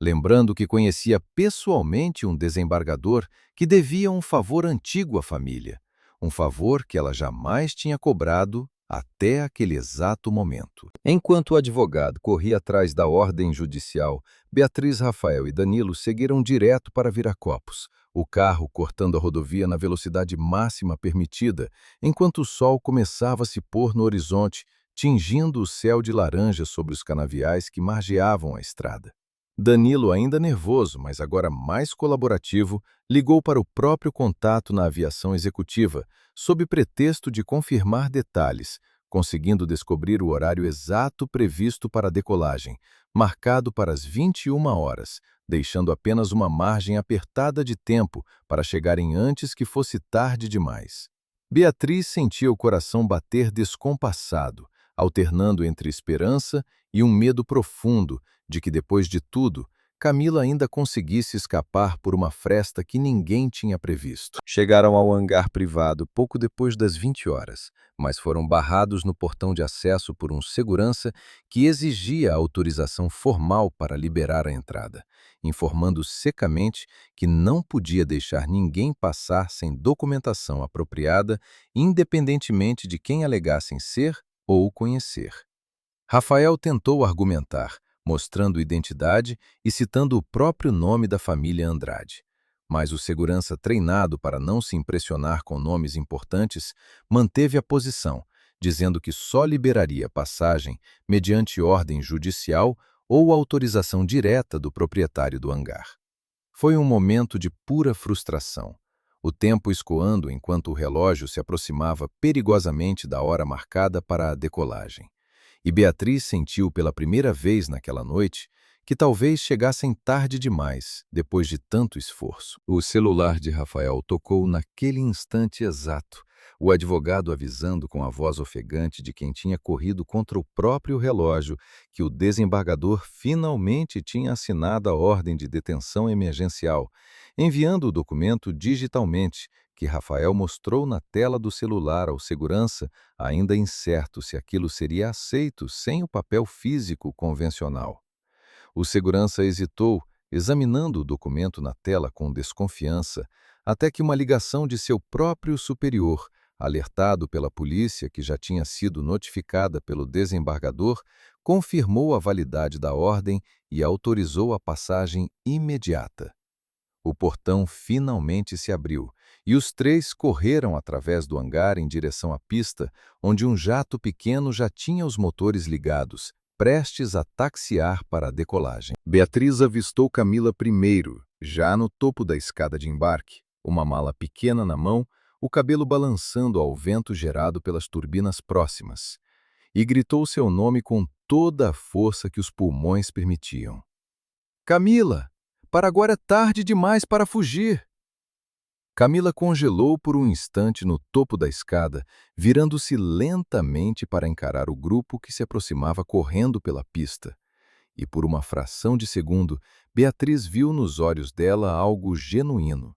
lembrando que conhecia pessoalmente um desembargador que devia um favor antigo à família, um favor que ela jamais tinha cobrado até aquele exato momento. Enquanto o advogado corria atrás da ordem judicial, Beatriz, Rafael e Danilo seguiram direto para Viracopos, o carro cortando a rodovia na velocidade máxima permitida, enquanto o sol começava a se pôr no horizonte, tingindo o céu de laranja sobre os canaviais que margeavam a estrada. Danilo, ainda nervoso, mas agora mais colaborativo, ligou para o próprio contato na aviação executiva, sob pretexto de confirmar detalhes, conseguindo descobrir o horário exato previsto para a decolagem, marcado para as 21 horas, deixando apenas uma margem apertada de tempo para chegarem antes que fosse tarde demais. Beatriz sentia o coração bater descompassado, alternando entre esperança e um medo profundo de que, depois de tudo, Camila ainda conseguisse escapar por uma fresta que ninguém tinha previsto. Chegaram ao hangar privado pouco depois das 20 horas, mas foram barrados no portão de acesso por um segurança que exigia a autorização formal para liberar a entrada, informando secamente que não podia deixar ninguém passar sem documentação apropriada, independentemente de quem alegassem ser ou conhecer. Rafael tentou argumentar, mostrando identidade e citando o próprio nome da família Andrade. Mas o segurança, treinado para não se impressionar com nomes importantes, manteve a posição, dizendo que só liberaria passagem mediante ordem judicial ou autorização direta do proprietário do hangar. Foi um momento de pura frustração, o tempo escoando enquanto o relógio se aproximava perigosamente da hora marcada para a decolagem. E Beatriz sentiu pela primeira vez naquela noite que talvez chegassem tarde demais, depois de tanto esforço. O celular de Rafael tocou naquele instante exato, o advogado avisando com a voz ofegante de quem tinha corrido contra o próprio relógio que o desembargador finalmente tinha assinado a ordem de detenção emergencial, enviando o documento digitalmente, que Rafael mostrou na tela do celular ao segurança, ainda incerto se aquilo seria aceito sem o papel físico convencional. O segurança hesitou, examinando o documento na tela com desconfiança, até que uma ligação de seu próprio superior, alertado pela polícia que já tinha sido notificada pelo desembargador, confirmou a validade da ordem e autorizou a passagem imediata. O portão finalmente se abriu, e os três correram através do hangar em direção à pista, onde um jato pequeno já tinha os motores ligados, prestes a taxiar para a decolagem. Beatriz avistou Camila primeiro, já no topo da escada de embarque, uma mala pequena na mão, o cabelo balançando ao vento gerado pelas turbinas próximas, e gritou seu nome com toda a força que os pulmões permitiam. Camila! Para agora é tarde demais para fugir! Camila congelou por um instante no topo da escada, virando-se lentamente para encarar o grupo que se aproximava correndo pela pista. E por uma fração de segundo, Beatriz viu nos olhos dela algo genuíno.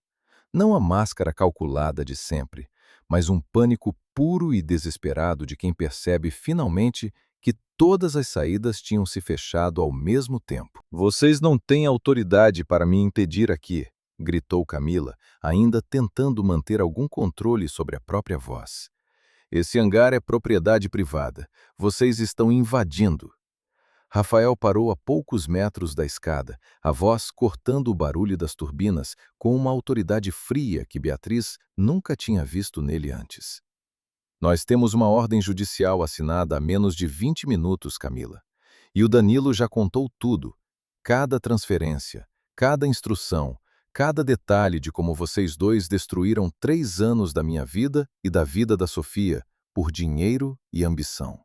Não a máscara calculada de sempre, mas um pânico puro e desesperado de quem percebe finalmente que todas as saídas tinham se fechado ao mesmo tempo. "Vocês não têm autoridade para me impedir aqui", gritou Camila, ainda tentando manter algum controle sobre a própria voz. "Esse hangar é propriedade privada. Vocês estão invadindo." Rafael parou a poucos metros da escada, a voz cortando o barulho das turbinas com uma autoridade fria que Beatriz nunca tinha visto nele antes. "Nós temos uma ordem judicial assinada há menos de 20 minutos, Camila. E o Danilo já contou tudo. Cada transferência, cada instrução, cada detalhe de como vocês dois destruíram 3 anos da minha vida e da vida da Sofia por dinheiro e ambição."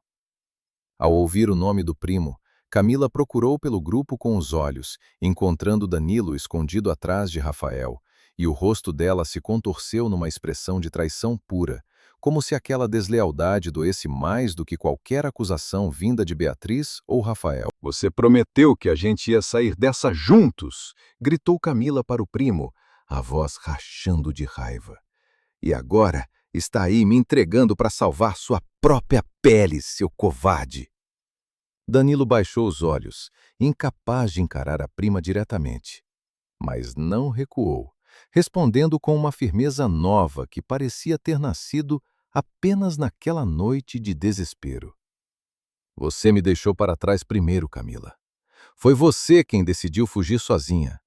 Ao ouvir o nome do primo, Camila procurou pelo grupo com os olhos, encontrando Danilo escondido atrás de Rafael, e o rosto dela se contorceu numa expressão de traição pura, como se aquela deslealdade doesse mais do que qualquer acusação vinda de Beatriz ou Rafael. "Você prometeu que a gente ia sair dessa juntos!" gritou Camila para o primo, a voz rachando de raiva. "E agora está aí me entregando para salvar sua própria pele, seu covarde!" Danilo baixou os olhos, incapaz de encarar a prima diretamente. Mas não recuou, respondendo com uma firmeza nova que parecia ter nascido apenas naquela noite de desespero. "Você me deixou para trás primeiro, Camila. Foi você quem decidiu fugir sozinha.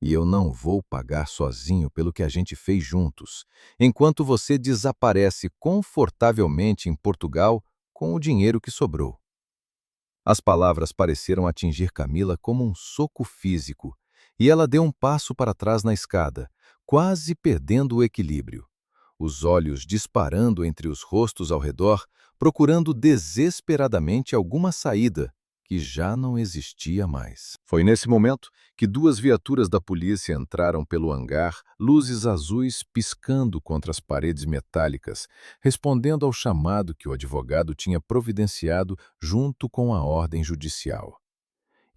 E eu não vou pagar sozinho pelo que a gente fez juntos, enquanto você desaparece confortavelmente em Portugal com o dinheiro que sobrou." As palavras pareceram atingir Camila como um soco físico, e ela deu um passo para trás na escada, quase perdendo o equilíbrio. Os olhos disparando entre os rostos ao redor, procurando desesperadamente alguma saída, que já não existia mais. Foi nesse momento que 2 viaturas da polícia entraram pelo hangar, luzes azuis piscando contra as paredes metálicas, respondendo ao chamado que o advogado tinha providenciado junto com a ordem judicial.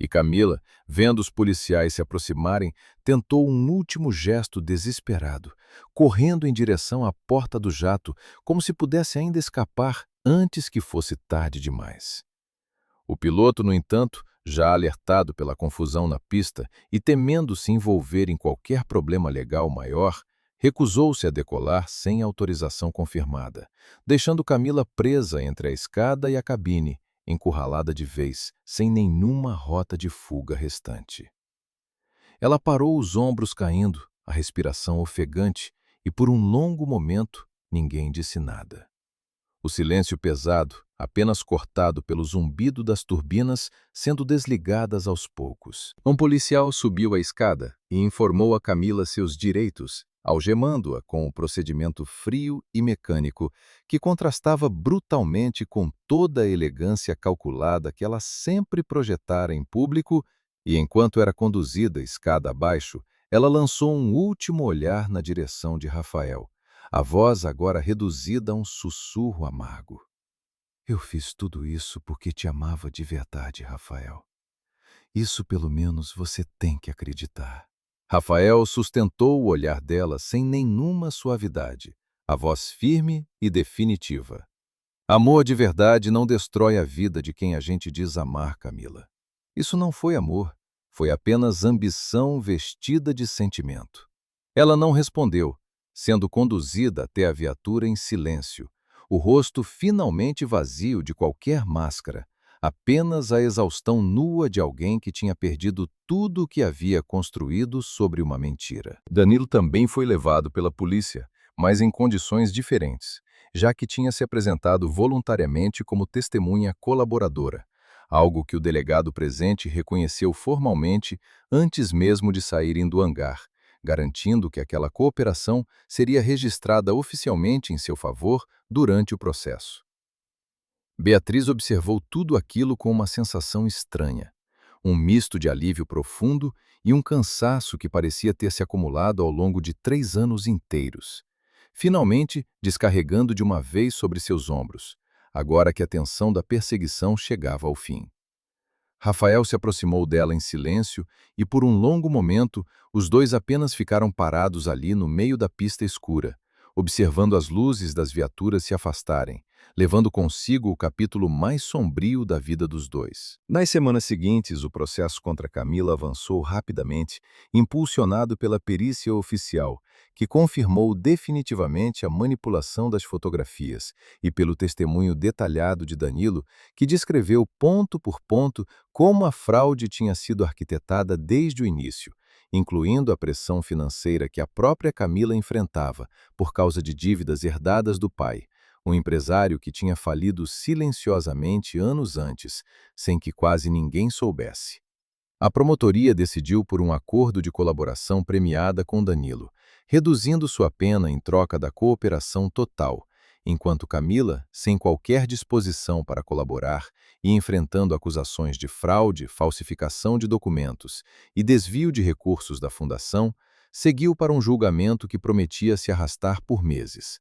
E Camila, vendo os policiais se aproximarem, tentou um último gesto desesperado, correndo em direção à porta do jato, como se pudesse ainda escapar antes que fosse tarde demais. O piloto, no entanto, já alertado pela confusão na pista e temendo se envolver em qualquer problema legal maior, recusou-se a decolar sem autorização confirmada, deixando Camila presa entre a escada e a cabine, encurralada de vez, sem nenhuma rota de fuga restante. Ela parou, os ombros caindo, a respiração ofegante, e por um longo momento ninguém disse nada. O silêncio pesado, apenas cortado pelo zumbido das turbinas sendo desligadas aos poucos. Um policial subiu a escada e informou a Camila seus direitos, algemando-a com um procedimento frio e mecânico que contrastava brutalmente com toda a elegância calculada que ela sempre projetara em público, e enquanto era conduzida escada abaixo, ela lançou um último olhar na direção de Rafael, a voz agora reduzida a um sussurro amargo. "Eu fiz tudo isso porque te amava de verdade, Rafael. Isso pelo menos você tem que acreditar." Rafael sustentou o olhar dela sem nenhuma suavidade, a voz firme e definitiva. "Amor de verdade não destrói a vida de quem a gente diz amar, Camila. Isso não foi amor, foi apenas ambição vestida de sentimento." Ela não respondeu, sendo conduzida até a viatura em silêncio, o rosto finalmente vazio de qualquer máscara, apenas a exaustão nua de alguém que tinha perdido tudo o que havia construído sobre uma mentira. Danilo também foi levado pela polícia, mas em condições diferentes, já que tinha se apresentado voluntariamente como testemunha colaboradora, algo que o delegado presente reconheceu formalmente antes mesmo de saírem do hangar, garantindo que aquela cooperação seria registrada oficialmente em seu favor durante o processo. Beatriz observou tudo aquilo com uma sensação estranha, um misto de alívio profundo e um cansaço que parecia ter se acumulado ao longo de 3 anos inteiros, finalmente descarregando de uma vez sobre seus ombros, agora que a tensão da perseguição chegava ao fim. Rafael se aproximou dela em silêncio e, por um longo momento, os dois apenas ficaram parados ali no meio da pista escura, observando as luzes das viaturas se afastarem, levando consigo o capítulo mais sombrio da vida dos dois. Nas semanas seguintes, o processo contra Camila avançou rapidamente, impulsionado pela perícia oficial, que confirmou definitivamente a manipulação das fotografias, e pelo testemunho detalhado de Danilo, que descreveu ponto por ponto como a fraude tinha sido arquitetada desde o início, incluindo a pressão financeira que a própria Camila enfrentava por causa de dívidas herdadas do pai, um empresário que tinha falido silenciosamente anos antes, sem que quase ninguém soubesse. A promotoria decidiu por um acordo de colaboração premiada com Danilo, reduzindo sua pena em troca da cooperação total, enquanto Camila, sem qualquer disposição para colaborar e enfrentando acusações de fraude, falsificação de documentos e desvio de recursos da fundação, seguiu para um julgamento que prometia se arrastar por meses,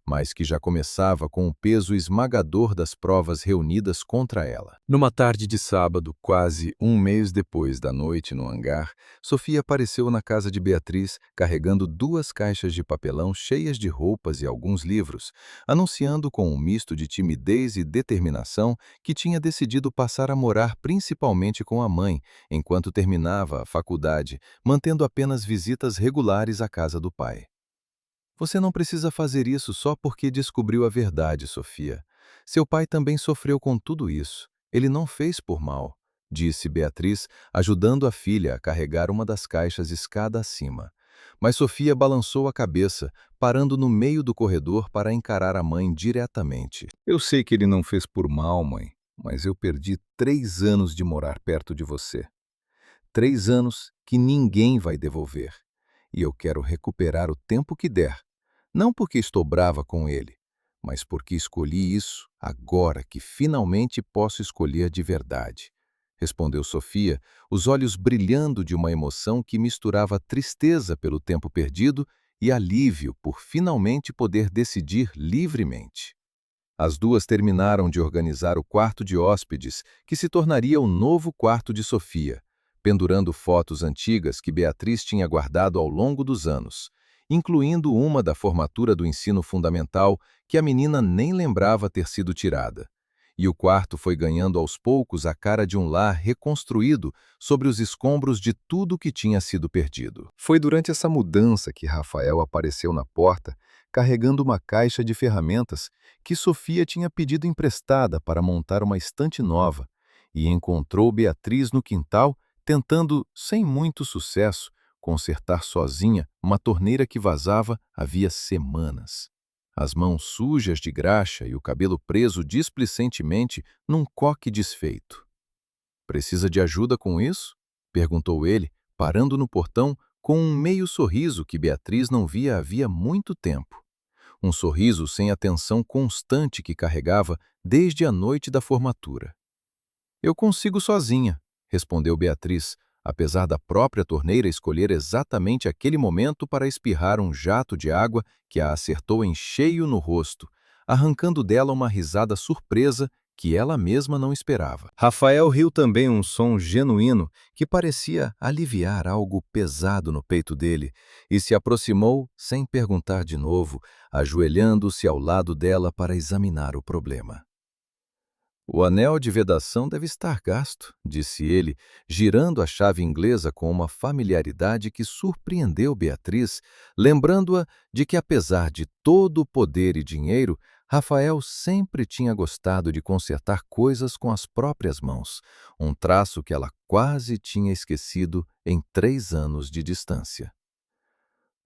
mas que já começava com o peso esmagador das provas reunidas contra ela. Numa tarde de sábado, quase um mês depois da noite no hangar, Sofia apareceu na casa de Beatriz carregando 2 caixas de papelão cheias de roupas e alguns livros, anunciando com um misto de timidez e determinação que tinha decidido passar a morar principalmente com a mãe, enquanto terminava a faculdade, mantendo apenas visitas regulares à casa do pai. Você não precisa fazer isso só porque descobriu a verdade, Sofia. Seu pai também sofreu com tudo isso. Ele não fez por mal, disse Beatriz, ajudando a filha a carregar uma das caixas escada acima. Mas Sofia balançou a cabeça, parando no meio do corredor para encarar a mãe diretamente. Eu sei que ele não fez por mal, mãe, mas eu perdi 3 anos de morar perto de você. 3 anos que ninguém vai devolver. E eu quero recuperar o tempo que der. Não porque estou brava com ele, mas porque escolhi isso agora que finalmente posso escolher de verdade, respondeu Sofia, os olhos brilhando de uma emoção que misturava tristeza pelo tempo perdido e alívio por finalmente poder decidir livremente. As duas terminaram de organizar o quarto de hóspedes, que se tornaria o novo quarto de Sofia, pendurando fotos antigas que Beatriz tinha guardado ao longo dos anos, incluindo uma da formatura do ensino fundamental que a menina nem lembrava ter sido tirada. E o quarto foi ganhando aos poucos a cara de um lar reconstruído sobre os escombros de tudo que tinha sido perdido. Foi durante essa mudança que Rafael apareceu na porta, carregando uma caixa de ferramentas que Sofia tinha pedido emprestada para montar uma estante nova, e encontrou Beatriz no quintal tentando, sem muito sucesso, consertar sozinha uma torneira que vazava havia semanas. As mãos sujas de graxa e o cabelo preso displicentemente num coque desfeito. Precisa de ajuda com isso? Perguntou ele, parando no portão com um meio sorriso que Beatriz não via havia muito tempo. Um sorriso sem a tensão constante que carregava desde a noite da formatura. Eu consigo sozinha, respondeu Beatriz, apesar da própria torneira escolher exatamente aquele momento para espirrar um jato de água que a acertou em cheio no rosto, arrancando dela uma risada surpresa que ela mesma não esperava. Rafael riu também um som genuíno que parecia aliviar algo pesado no peito dele e se aproximou sem perguntar de novo, ajoelhando-se ao lado dela para examinar o problema. O anel de vedação deve estar gasto, disse ele, girando a chave inglesa com uma familiaridade que surpreendeu Beatriz, lembrando-a de que, apesar de todo o poder e dinheiro, Rafael sempre tinha gostado de consertar coisas com as próprias mãos, um traço que ela quase tinha esquecido em 3 anos de distância.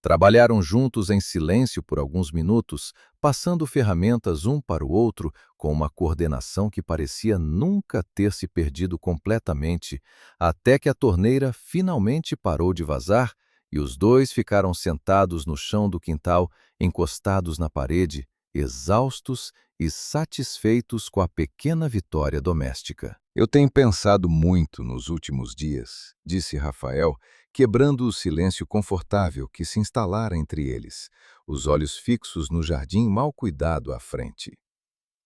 Trabalharam juntos em silêncio por alguns minutos, passando ferramentas um para o outro com uma coordenação que parecia nunca ter se perdido completamente, até que a torneira finalmente parou de vazar e os dois ficaram sentados no chão do quintal, encostados na parede, exaustos e satisfeitos com a pequena vitória doméstica. Eu tenho pensado muito nos últimos dias, disse Rafael, quebrando o silêncio confortável que se instalara entre eles, os olhos fixos no jardim mal cuidado à frente.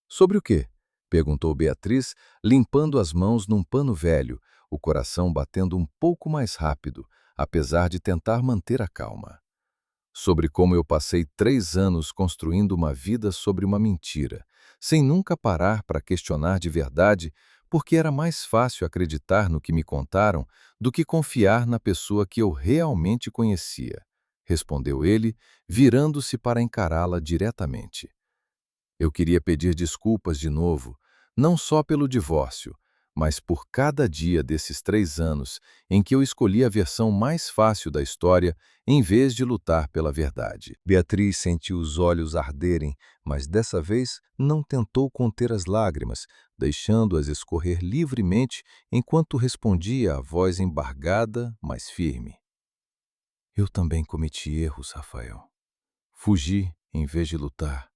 Sobre o quê? Perguntou Beatriz, limpando as mãos num pano velho, o coração batendo um pouco mais rápido, apesar de tentar manter a calma. Sobre como eu passei 3 anos construindo uma vida sobre uma mentira, sem nunca parar para questionar de verdade, porque era mais fácil acreditar no que me contaram do que confiar na pessoa que eu realmente conhecia, respondeu ele, virando-se para encará-la diretamente. Eu queria pedir desculpas de novo, não só pelo divórcio, mas por cada dia desses 3 anos em que eu escolhi a versão mais fácil da história em vez de lutar pela verdade. Beatriz sentiu os olhos arderem, mas dessa vez não tentou conter as lágrimas, deixando-as escorrer livremente enquanto respondia a voz embargada, mas firme. Eu também cometi erros, Rafael. Fugi em vez de lutar.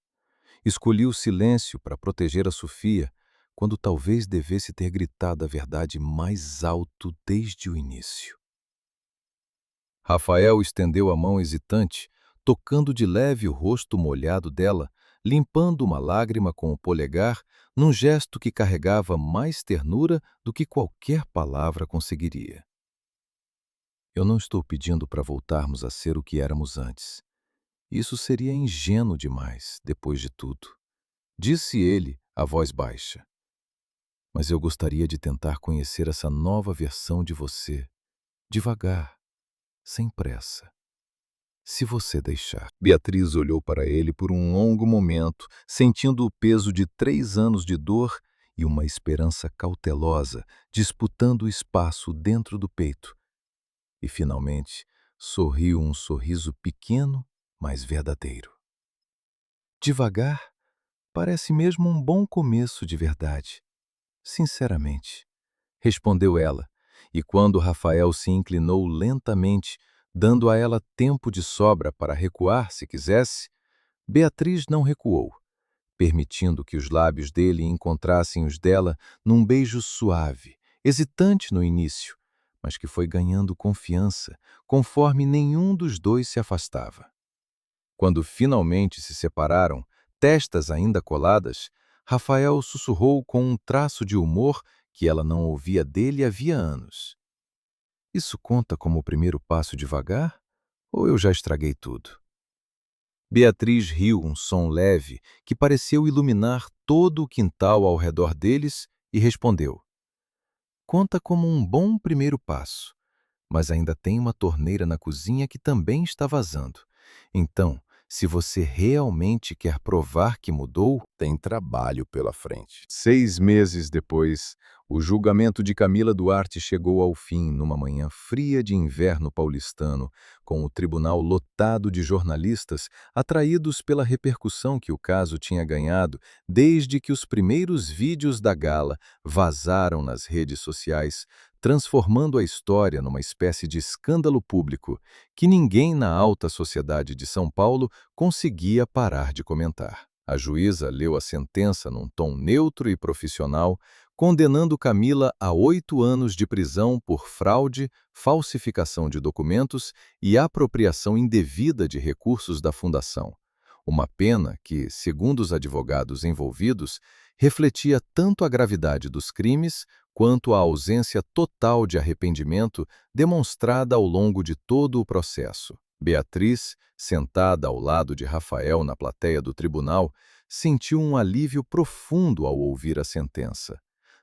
Escolhi o silêncio para proteger a Sofia, quando talvez devesse ter gritado a verdade mais alto desde o início. Rafael estendeu a mão hesitante, tocando de leve o rosto molhado dela, limpando uma lágrima com o polegar, num gesto que carregava mais ternura do que qualquer palavra conseguiria. Eu não estou pedindo para voltarmos a ser o que éramos antes. Isso seria ingênuo demais, depois de tudo. Disse ele, a voz baixa. Mas eu gostaria de tentar conhecer essa nova versão de você, devagar, sem pressa. Se você deixar. Beatriz olhou para ele por um longo momento, sentindo o peso de 3 anos de dor e uma esperança cautelosa disputando o espaço dentro do peito. E, finalmente, sorriu um sorriso pequeno, mas verdadeiro. Devagar, parece mesmo um bom começo de verdade. Sinceramente, respondeu ela, e quando Rafael se inclinou lentamente, dando a ela tempo de sobra para recuar se quisesse, Beatriz não recuou, permitindo que os lábios dele encontrassem os dela num beijo suave, hesitante no início, mas que foi ganhando confiança conforme nenhum dos dois se afastava. Quando finalmente se separaram, testas ainda coladas, Rafael sussurrou com um traço de humor que ela não ouvia dele havia anos. Isso conta como o primeiro passo devagar? Ou eu já estraguei tudo? Beatriz riu um som leve que pareceu iluminar todo o quintal ao redor deles e respondeu. Conta como um bom primeiro passo, mas ainda tem uma torneira na cozinha que também está vazando. Então, se você realmente quer provar que mudou, tem trabalho pela frente. 6 meses depois, o julgamento de Camila Duarte chegou ao fim numa manhã fria de inverno paulistano, com o tribunal lotado de jornalistas atraídos pela repercussão que o caso tinha ganhado desde que os primeiros vídeos da gala vazaram nas redes sociais, transformando a história numa espécie de escândalo público que ninguém na alta sociedade de São Paulo conseguia parar de comentar. A juíza leu a sentença num tom neutro e profissional, condenando Camila a 8 anos de prisão por fraude, falsificação de documentos e apropriação indevida de recursos da fundação. Uma pena que, segundo os advogados envolvidos, refletia tanto a gravidade dos crimes quanto a ausência total de arrependimento demonstrada ao longo de todo o processo. Beatriz, sentada ao lado de Rafael na plateia do tribunal, sentiu um alívio profundo ao ouvir a sentença.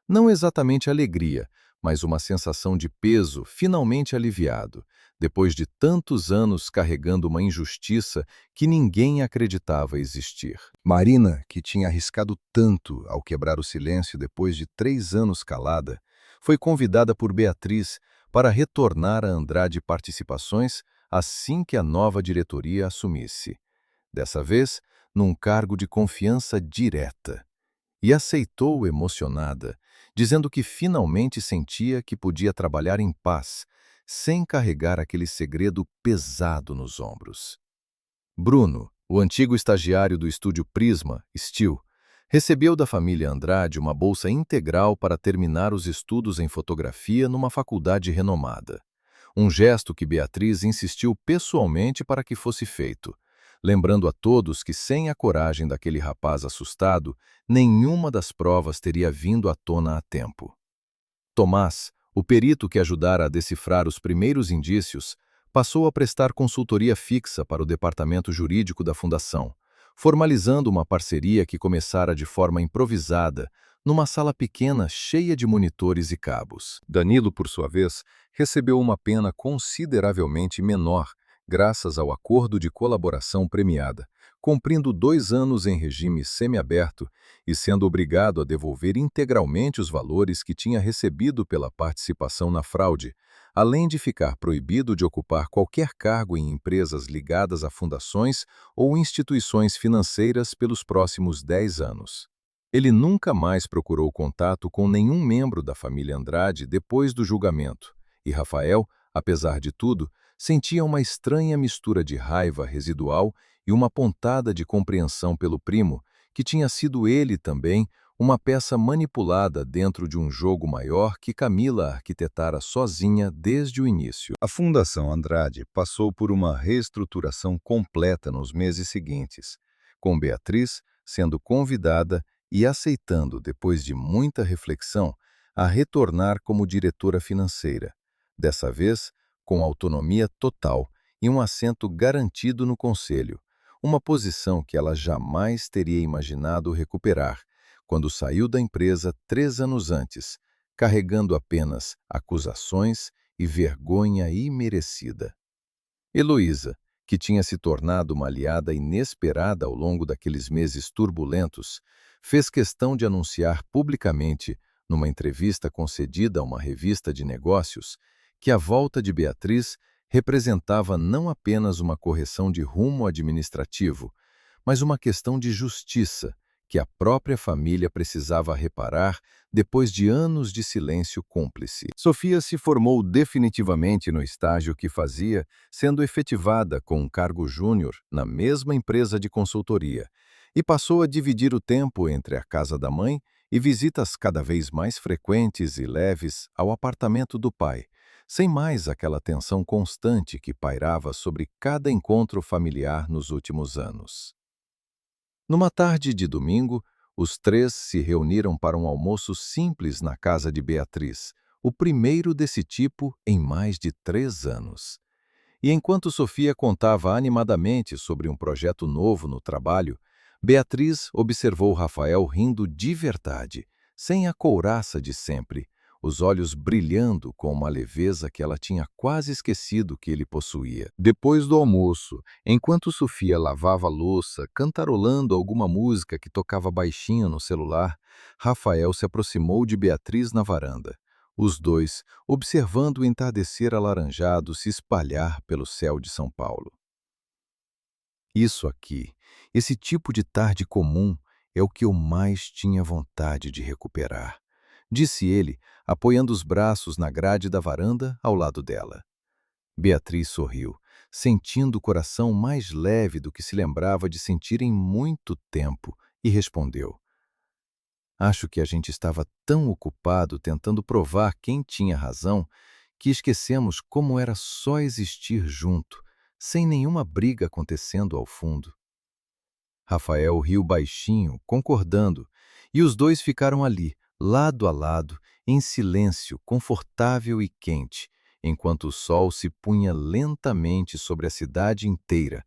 Não exatamente alegria, mas uma sensação de peso finalmente aliviado, depois de tantos anos carregando uma injustiça que ninguém acreditava existir. Marina, que tinha arriscado tanto ao quebrar o silêncio depois de 3 anos calada, foi convidada por Beatriz para retornar a Andrade Participações assim que a nova diretoria assumisse. Dessa vez, num cargo de confiança direta. E aceitou emocionada, dizendo que finalmente sentia que podia trabalhar em paz, sem carregar aquele segredo pesado nos ombros. Bruno, o antigo estagiário do estúdio Prisma, Steel, recebeu da família Andrade uma bolsa integral para terminar os estudos em fotografia numa faculdade renomada. Um gesto que Beatriz insistiu pessoalmente para que fosse feito, lembrando a todos que sem a coragem daquele rapaz assustado, nenhuma das provas teria vindo à tona a tempo. Tomás, o perito que ajudara a decifrar os primeiros indícios, passou a prestar consultoria fixa para o departamento jurídico da Fundação, formalizando uma parceria que começara de forma improvisada, numa sala pequena cheia de monitores e cabos. Danilo, por sua vez, recebeu uma pena consideravelmente menor, graças ao acordo de colaboração premiada, cumprindo 2 anos em regime semiaberto e sendo obrigado a devolver integralmente os valores que tinha recebido pela participação na fraude, além de ficar proibido de ocupar qualquer cargo em empresas ligadas a fundações ou instituições financeiras pelos próximos 10 anos. Ele nunca mais procurou contato com nenhum membro da família Andrade depois do julgamento, e Rafael, apesar de tudo, sentia uma estranha mistura de raiva residual e uma pontada de compreensão pelo primo, que tinha sido ele também uma peça manipulada dentro de um jogo maior que Camila arquitetara sozinha desde o início. A Fundação Andrade passou por uma reestruturação completa nos meses seguintes, com Beatriz sendo convidada e aceitando, depois de muita reflexão, a retornar como diretora financeira, dessa vez com autonomia total e um assento garantido no conselho, uma posição que ela jamais teria imaginado recuperar, quando saiu da empresa 3 anos antes, carregando apenas acusações e vergonha imerecida. Heloísa, que tinha se tornado uma aliada inesperada ao longo daqueles meses turbulentos, fez questão de anunciar publicamente, numa entrevista concedida a uma revista de negócios, que a volta de Beatriz representava não apenas uma correção de rumo administrativo, mas uma questão de justiça que a própria família precisava reparar depois de anos de silêncio cúmplice. Sofia se formou definitivamente no estágio que fazia, sendo efetivada com um cargo júnior na mesma empresa de consultoria, e passou a dividir o tempo entre a casa da mãe e visitas cada vez mais frequentes e leves ao apartamento do pai, sem mais aquela tensão constante que pairava sobre cada encontro familiar nos últimos anos. Numa tarde de domingo, os 3 se reuniram para um almoço simples na casa de Beatriz, o primeiro desse tipo em mais de 3 anos. E enquanto Sofia contava animadamente sobre um projeto novo no trabalho, Beatriz observou Rafael rindo de verdade, sem a couraça de sempre, os olhos brilhando com uma leveza que ela tinha quase esquecido que ele possuía. Depois do almoço, enquanto Sofia lavava a louça, cantarolando alguma música que tocava baixinho no celular, Rafael se aproximou de Beatriz na varanda. Os dois, observando o entardecer alaranjado se espalhar pelo céu de São Paulo. Isso aqui, esse tipo de tarde comum, é o que eu mais tinha vontade de recuperar, disse ele, apoiando os braços na grade da varanda ao lado dela. Beatriz sorriu, sentindo o coração mais leve do que se lembrava de sentir em muito tempo, e respondeu: Acho que a gente estava tão ocupado tentando provar quem tinha razão que esquecemos como era só existir junto, sem nenhuma briga acontecendo ao fundo. Rafael riu baixinho, concordando, e os dois ficaram ali, lado a lado, em silêncio, confortável e quente, enquanto o sol se punha lentamente sobre a cidade inteira,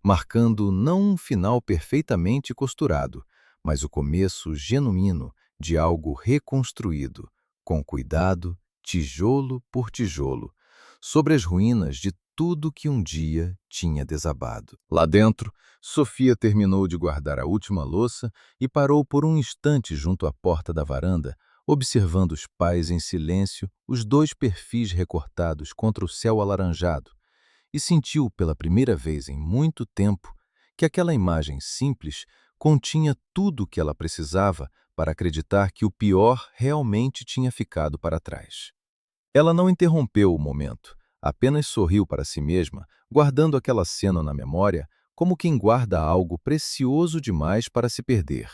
marcando não um final perfeitamente costurado, mas o começo genuíno de algo reconstruído, com cuidado, tijolo por tijolo, sobre as ruínas de tudo que um dia tinha desabado. Lá dentro, Sofia terminou de guardar a última louça e parou por um instante junto à porta da varanda, observando os pais em silêncio, os dois perfis recortados contra o céu alaranjado, e sentiu pela primeira vez em muito tempo que aquela imagem simples continha tudo o que ela precisava para acreditar que o pior realmente tinha ficado para trás. Ela não interrompeu o momento, apenas sorriu para si mesma, guardando aquela cena na memória como quem guarda algo precioso demais para se perder,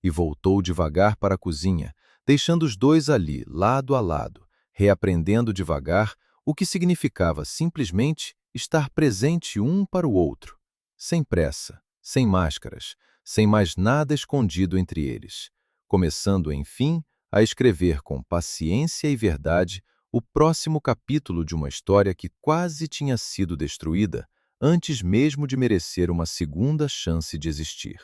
e voltou devagar para a cozinha, deixando os dois ali, lado a lado, reaprendendo devagar o que significava simplesmente estar presente um para o outro, sem pressa, sem máscaras, sem mais nada escondido entre eles, começando, enfim, a escrever com paciência e verdade o próximo capítulo de uma história que quase tinha sido destruída antes mesmo de merecer uma segunda chance de existir.